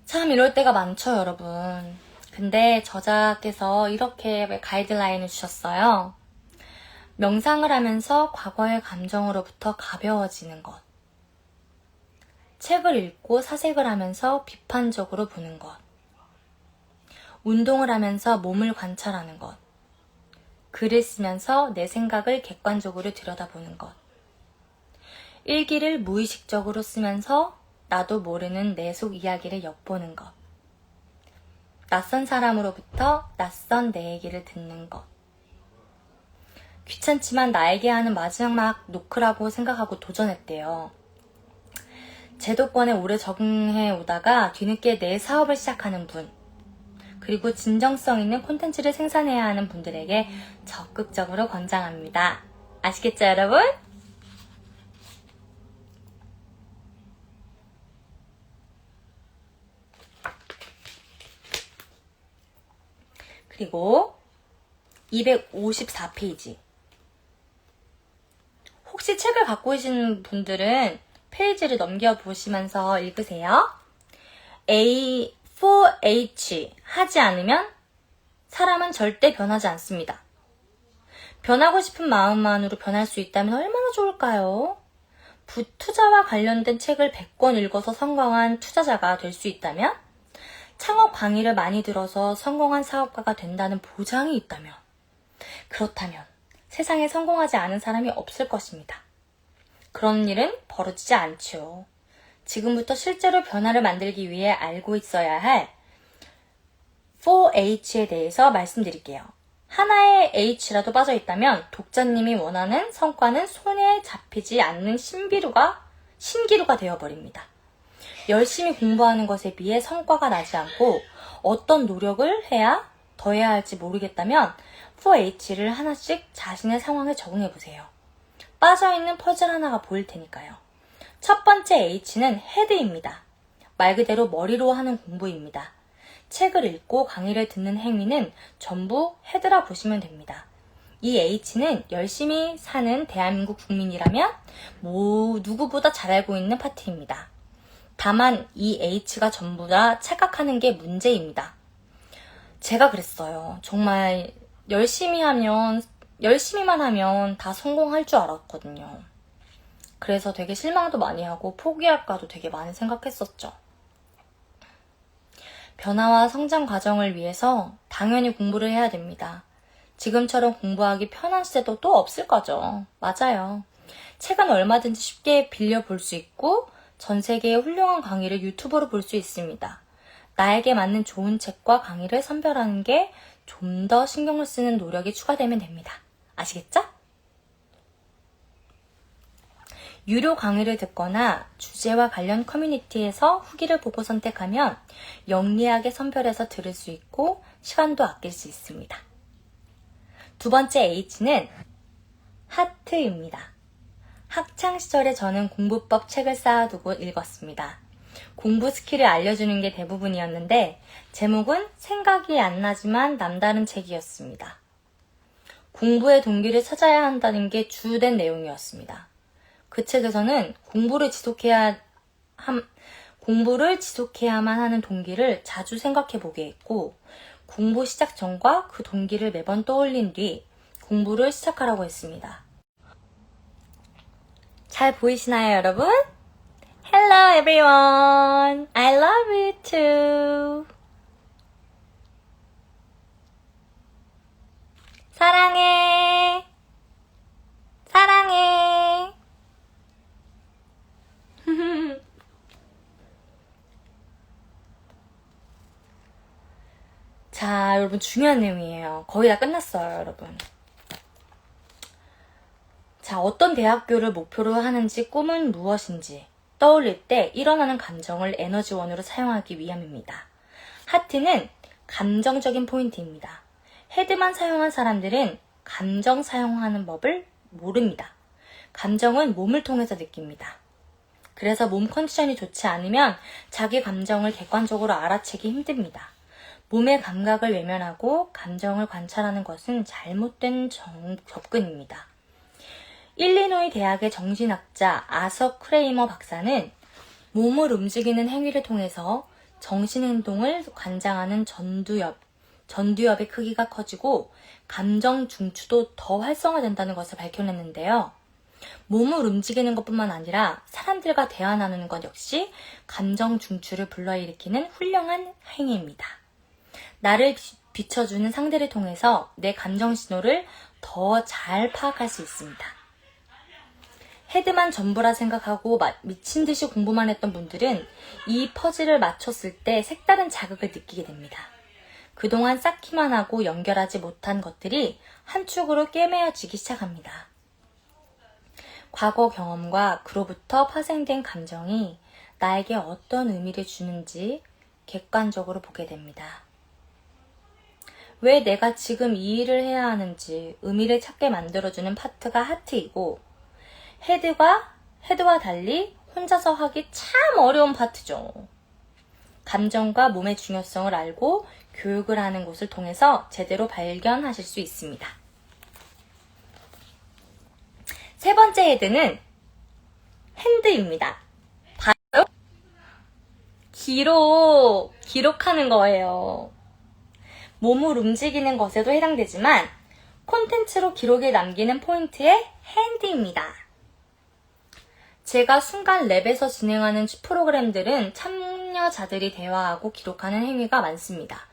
S1: 참 이럴 때가 많죠, 여러분. 근데 저자께서 이렇게 가이드라인을 주셨어요. 명상을 하면서 과거의 감정으로부터 가벼워지는 것. 책을 읽고 사색을 하면서 비판적으로 보는 것. 운동을 하면서 몸을 관찰하는 것. 글을 쓰면서 내 생각을 객관적으로 들여다보는 것. 일기를 무의식적으로 쓰면서 나도 모르는 내 속 이야기를 엿보는 것. 낯선 사람으로부터 낯선 내 얘기를 듣는 것. 귀찮지만 나에게 하는 마지막 노크라고 생각하고 도전했대요. 제도권에 오래 적응해 오다가 뒤늦게 내 사업을 시작하는 분, 그리고 진정성 있는 콘텐츠를 생산해야 하는 분들에게 적극적으로 권장합니다. 아시겠죠, 여러분? 그리고 254페이지. 혹시 책을 갖고 계신 분들은 페이지를 넘겨보시면서 읽으세요. A4H 하지 않으면 사람은 절대 변하지 않습니다. 변하고 싶은 마음만으로 변할 수 있다면 얼마나 좋을까요? 부투자와 관련된 책을 100권 읽어서 성공한 투자자가 될 수 있다면, 창업 강의를 많이 들어서 성공한 사업가가 된다는 보장이 있다면, 그렇다면 세상에 성공하지 않은 사람이 없을 것입니다. 그런 일은 벌어지지 않죠. 지금부터 실제로 변화를 만들기 위해 알고 있어야 할 4H에 대해서 말씀드릴게요. 하나의 H라도 빠져있다면 독자님이 원하는 성과는 손에 잡히지 않는 신기루가 되어버립니다. 열심히 공부하는 것에 비해 성과가 나지 않고 어떤 노력을 해야 더 해야 할지 모르겠다면 4H를 하나씩 자신의 상황에 적응해보세요. 빠져있는 퍼즐 하나가 보일 테니까요. 첫 번째 H는 헤드입니다. 말 그대로 머리로 하는 공부입니다. 책을 읽고 강의를 듣는 행위는 전부 헤드라 보시면 됩니다. 이 H는 열심히 사는 대한민국 국민이라면 누구보다 잘 알고 있는 파트입니다. 다만 이 H가 전부 다 착각하는 게 문제입니다. 제가 그랬어요. 정말 열심히만 하면 다 성공할 줄 알았거든요. 그래서 되게 실망도 많이 하고 포기할까도 되게 많이 생각했었죠. 변화와 성장 과정을 위해서 당연히 공부를 해야 됩니다. 지금처럼 공부하기 편한 시대도 또 없을 거죠. 맞아요. 책은 얼마든지 쉽게 빌려볼 수 있고 전 세계의 훌륭한 강의를 유튜브로 볼 수 있습니다. 나에게 맞는 좋은 책과 강의를 선별하는 게 좀 더 신경을 쓰는 노력이 추가되면 됩니다. 아시겠죠? 유료 강의를 듣거나 주제와 관련 커뮤니티에서 후기를 보고 선택하면 영리하게 선별해서 들을 수 있고 시간도 아낄 수 있습니다. 두 번째 H는 하트입니다. 학창시절에 저는 공부법 책을 쌓아두고 읽었습니다. 공부 스킬을 알려주는 게 대부분이었는데 제목은 생각이 안 나지만 남다른 책이었습니다. 공부의 동기를 찾아야 한다는 게 주된 내용이었습니다. 그 책에서는 공부를 지속해야만 하는 동기를 자주 생각해보게 했고 공부 시작 전과 그 동기를 매번 떠올린 뒤 공부를 시작하라고 했습니다. 잘 보이시나요, 여러분? Hello everyone! I love you too! 사랑해! 사랑해! 자, 여러분 중요한 내용이에요. 거의 다 끝났어요, 여러분. 자, 어떤 대학교를 목표로 하는지 꿈은 무엇인지 떠올릴 때 일어나는 감정을 에너지원으로 사용하기 위함입니다. 하트는 감정적인 포인트입니다. 헤드만 사용한 사람들은 감정 사용하는 법을 모릅니다. 감정은 몸을 통해서 느낍니다. 그래서 몸 컨디션이 좋지 않으면 자기 감정을 객관적으로 알아채기 힘듭니다. 몸의 감각을 외면하고 감정을 관찰하는 것은 잘못된 접근입니다. 일리노이 대학의 정신학자 아서 크레이머 박사는 몸을 움직이는 행위를 통해서 정신행동을 관장하는 전두엽의 크기가 커지고 감정 중추도 더 활성화된다는 것을 밝혀냈는데요. 몸을 움직이는 것뿐만 아니라 사람들과 대화 나누는 것 역시 감정 중추를 불러일으키는 훌륭한 행위입니다. 나를 비춰주는 상대를 통해서 내 감정 신호를 더 잘 파악할 수 있습니다. 헤드만 전부라 생각하고 미친 듯이 공부만 했던 분들은 이 퍼즐을 맞췄을 때 색다른 자극을 느끼게 됩니다. 그동안 쌓기만 하고 연결하지 못한 것들이 한 축으로 꿰매어지기 시작합니다. 과거 경험과 그로부터 파생된 감정이 나에게 어떤 의미를 주는지 객관적으로 보게 됩니다. 왜 내가 지금 이 일을 해야 하는지 의미를 찾게 만들어주는 파트가 하트이고 헤드와 달리 혼자서 하기 참 어려운 파트죠. 감정과 몸의 중요성을 알고 교육을 하는 곳을 통해서 제대로 발견하실 수 있습니다. 세 번째 헤드는 핸드입니다. 바로 기록하는 거예요. 몸을 움직이는 것에도 해당되지만 콘텐츠로 기록에 남기는 포인트의 핸드입니다. 제가 순간 랩에서 진행하는 프로그램들은 참여자들이 대화하고 기록하는 행위가 많습니다.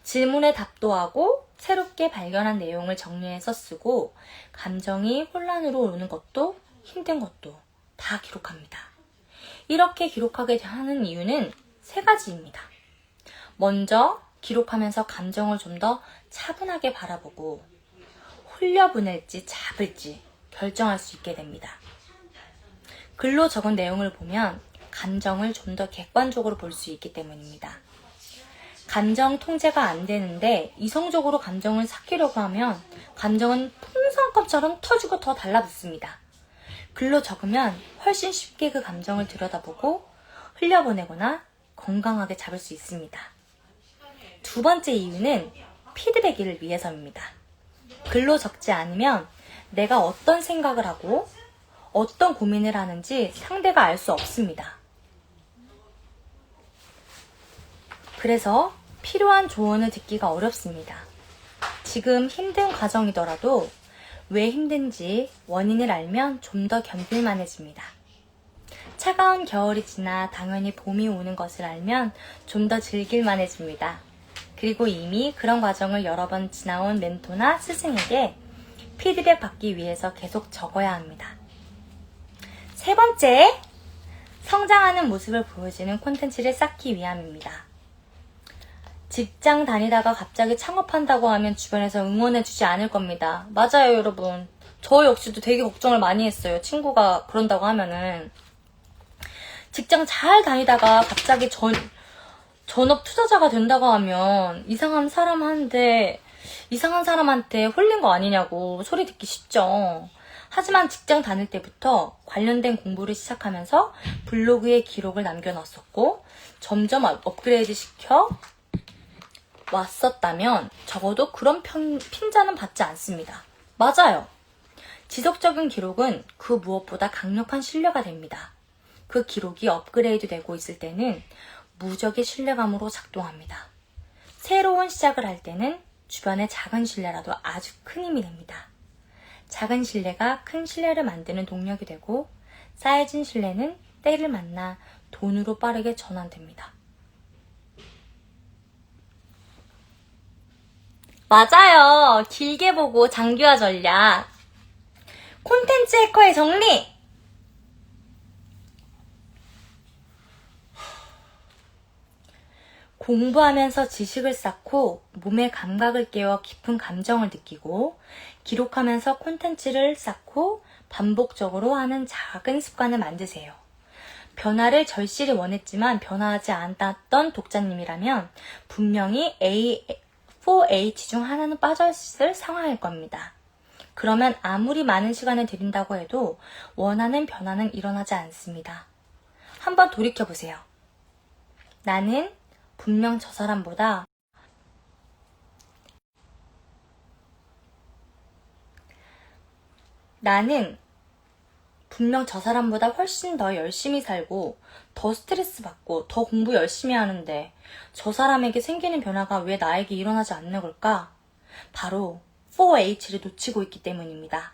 S1: 질문에 답도 하고 새롭게 발견한 내용을 정리해서 쓰고 감정이 혼란으로 오는 것도 힘든 것도 다 기록합니다. 이렇게 기록하게 하는 이유는 세 가지입니다. 먼저 기록하면서 감정을 좀 더 차분하게 바라보고 흘려보낼지 잡을지 결정할 수 있게 됩니다. 글로 적은 내용을 보면 감정을 좀 더 객관적으로 볼 수 있기 때문입니다. 감정 통제가 안 되는데 이성적으로 감정을 삭히려고 하면 감정은 풍선껌처럼 터지고 더 달라붙습니다. 글로 적으면 훨씬 쉽게 그 감정을 들여다보고 흘려보내거나 건강하게 잡을 수 있습니다. 두 번째 이유는 피드백을 위해서입니다. 글로 적지 않으면 내가 어떤 생각을 하고 어떤 고민을 하는지 상대가 알 수 없습니다. 그래서 필요한 조언을 듣기가 어렵습니다. 지금 힘든 과정이더라도 왜 힘든지 원인을 알면 좀 더 견딜만해집니다. 차가운 겨울이 지나 당연히 봄이 오는 것을 알면 좀 더 즐길만해집니다. 그리고 이미 그런 과정을 여러 번 지나온 멘토나 스승에게 피드백 받기 위해서 계속 적어야 합니다. 세 번째, 성장하는 모습을 보여주는 콘텐츠를 쌓기 위함입니다. 직장 다니다가 갑자기 창업한다고 하면 주변에서 응원해주지 않을 겁니다. 맞아요, 여러분. 저 역시도 되게 걱정을 많이 했어요. 친구가 그런다고 하면은. 직장 잘 다니다가 갑자기 전업 투자자가 된다고 하면 이상한 사람한테 홀린 거 아니냐고 소리 듣기 쉽죠. 하지만 직장 다닐 때부터 관련된 공부를 시작하면서 블로그에 기록을 남겨놨었고 점점 업그레이드 시켜 왔었다면 적어도 그런 핀잔은 받지 않습니다. 맞아요. 지속적인 기록은 그 무엇보다 강력한 신뢰가 됩니다. 그 기록이 업그레이드 되고 있을 때는 무적의 신뢰감으로 작동합니다. 새로운 시작을 할 때는 주변의 작은 신뢰라도 아주 큰 힘이 됩니다. 작은 신뢰가 큰 신뢰를 만드는 동력이 되고 쌓여진 신뢰는 때를 만나 돈으로 빠르게 전환됩니다. 맞아요. 길게 보고 장기화 전략. 콘텐츠 해커의 정리. 공부하면서 지식을 쌓고 몸의 감각을 깨워 깊은 감정을 느끼고 기록하면서 콘텐츠를 쌓고 반복적으로 하는 작은 습관을 만드세요. 변화를 절실히 원했지만 변화하지 않았던 독자님이라면 분명히 4H 중 하나는 빠져있을 상황일 겁니다. 그러면 아무리 많은 시간을 들인다고 해도 원하는 변화는 일어나지 않습니다. 한번 돌이켜보세요. 나는 분명 저 사람보다 훨씬 더 열심히 살고 더 스트레스 받고 더 공부 열심히 하는데 저 사람에게 생기는 변화가 왜 나에게 일어나지 않는 걸까? 바로 4H를 놓치고 있기 때문입니다.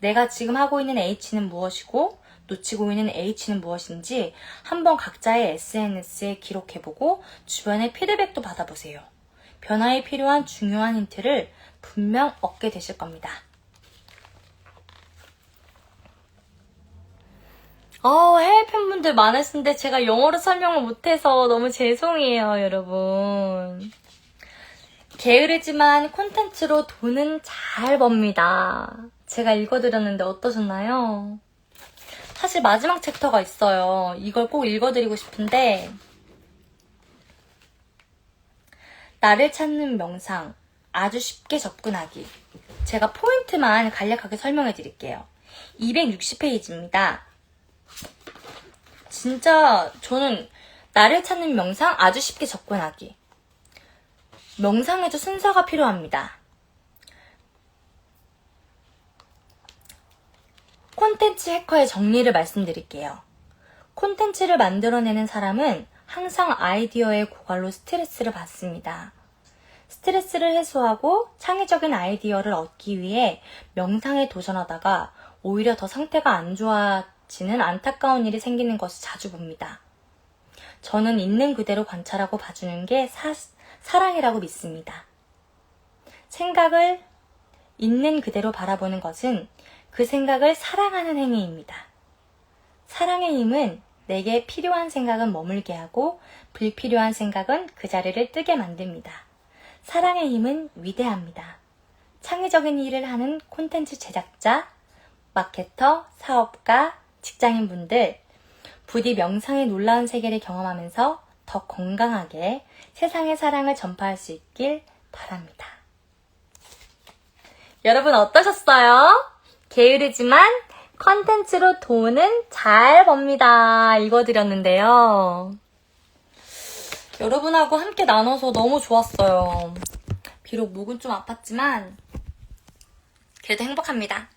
S1: 내가 지금 하고 있는 H는 무엇이고 놓치고 있는 H는 무엇인지 한번 각자의 SNS에 기록해보고 주변의 피드백도 받아보세요. 변화에 필요한 중요한 힌트를 분명 얻게 되실 겁니다. 해외 팬분들 많으신데 제가 영어로 설명을 못해서 너무 죄송해요, 여러분. 게으르지만 콘텐츠로 돈은 잘 법니다. 제가 읽어드렸는데 어떠셨나요? 사실 마지막 챕터가 있어요. 이걸 꼭 읽어드리고 싶은데 나를 찾는 명상, 아주 쉽게 접근하기. 제가 포인트만 간략하게 설명해 드릴게요. 260페이지입니다. 진짜 저는 나를 찾는 명상, 아주 쉽게 접근하기. 명상에도 순서가 필요합니다. 콘텐츠 해커의 정리를 말씀드릴게요. 콘텐츠를 만들어내는 사람은 항상 아이디어의 고갈로 스트레스를 받습니다. 스트레스를 해소하고 창의적인 아이디어를 얻기 위해 명상에 도전하다가 오히려 더 상태가 안 좋아지는 안타까운 일이 생기는 것을 자주 봅니다. 저는 있는 그대로 관찰하고 봐주는 게 사랑이라고 믿습니다. 생각을 있는 그대로 바라보는 것은 그 생각을 사랑하는 행위입니다. 사랑의 힘은 내게 필요한 생각은 머물게 하고 불필요한 생각은 그 자리를 뜨게 만듭니다. 사랑의 힘은 위대합니다. 창의적인 일을 하는 콘텐츠 제작자, 마케터, 사업가, 직장인분들, 부디 명상의 놀라운 세계를 경험하면서 더 건강하게 세상의 사랑을 전파할 수 있길 바랍니다. 여러분 어떠셨어요? 게으르지만 컨텐츠로 돈은 잘 법니다. 읽어드렸는데요. 여러분하고 함께 나눠서 너무 좋았어요. 비록 목은 좀 아팠지만 그래도 행복합니다.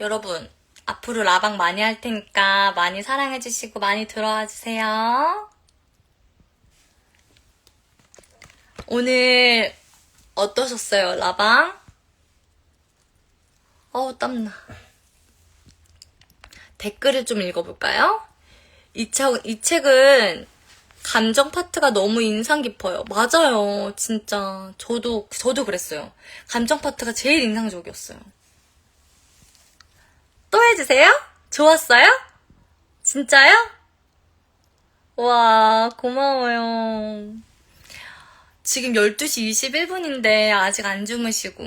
S1: 여러분 앞으로 라방 많이 할 테니까 많이 사랑해주시고 많이 들어와 주세요. 오늘 어떠셨어요, 라방? 어우, 땀나. 댓글을 좀 읽어볼까요? 이 책은 감정 파트가 너무 인상 깊어요. 맞아요, 진짜. 저도 그랬어요. 감정 파트가 제일 인상적이었어요. 또 해주세요? 좋았어요? 진짜요? 와, 고마워요. 지금 12시 21분인데 아직 안 주무시고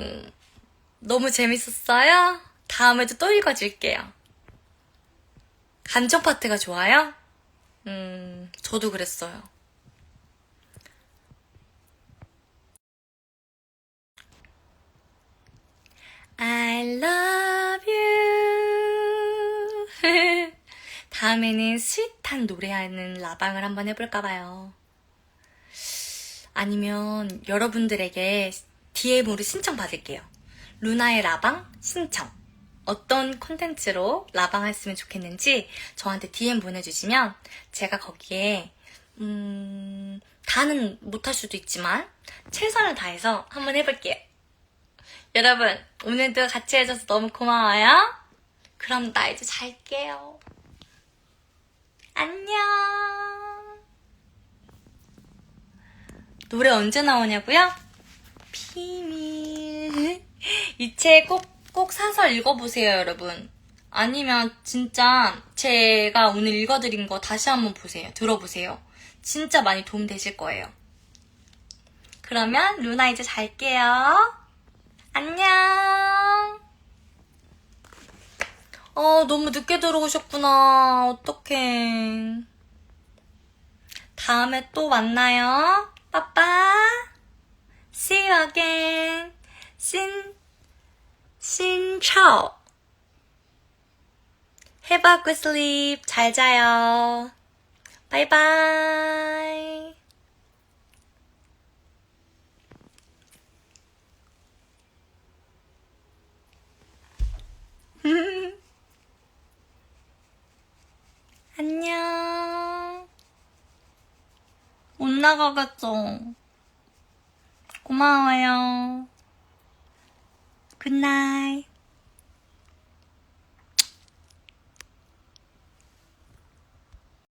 S1: 너무 재밌었어요? 다음에도 또 읽어줄게요. 감정 파트가 좋아요? 저도 그랬어요. I love you. 다음에는 스윗한 노래하는 라방을 한번 해볼까봐요. 아니면 여러분들에게 DM으로 신청 받을게요. 루나의 라방 신청. 어떤 콘텐츠로 라방 했으면 좋겠는지 저한테 DM 보내주시면 제가 거기에 다는 못할 수도 있지만 최선을 다해서 한번 해볼게요. 여러분 오늘도 같이 해줘서 너무 고마워요. 그럼 나 이제 잘게요. 안녕. 노래 언제 나오냐고요? 비밀. 이 책 꼭 사서 읽어보세요, 여러분. 아니면 진짜 제가 오늘 읽어드린 거 다시 한번 보세요. 들어보세요. 진짜 많이 도움 되실 거예요. 그러면 루나 이제 잘게요. 안녕. 너무 늦게 들어오셨구나. 어떡해. 다음에 또 만나요. 빠빠. See you again. 신차오. Have a good sleep. 잘 자요. 바이바이. 안녕. 못 나가겠죠? 고마워요. 굿나잇.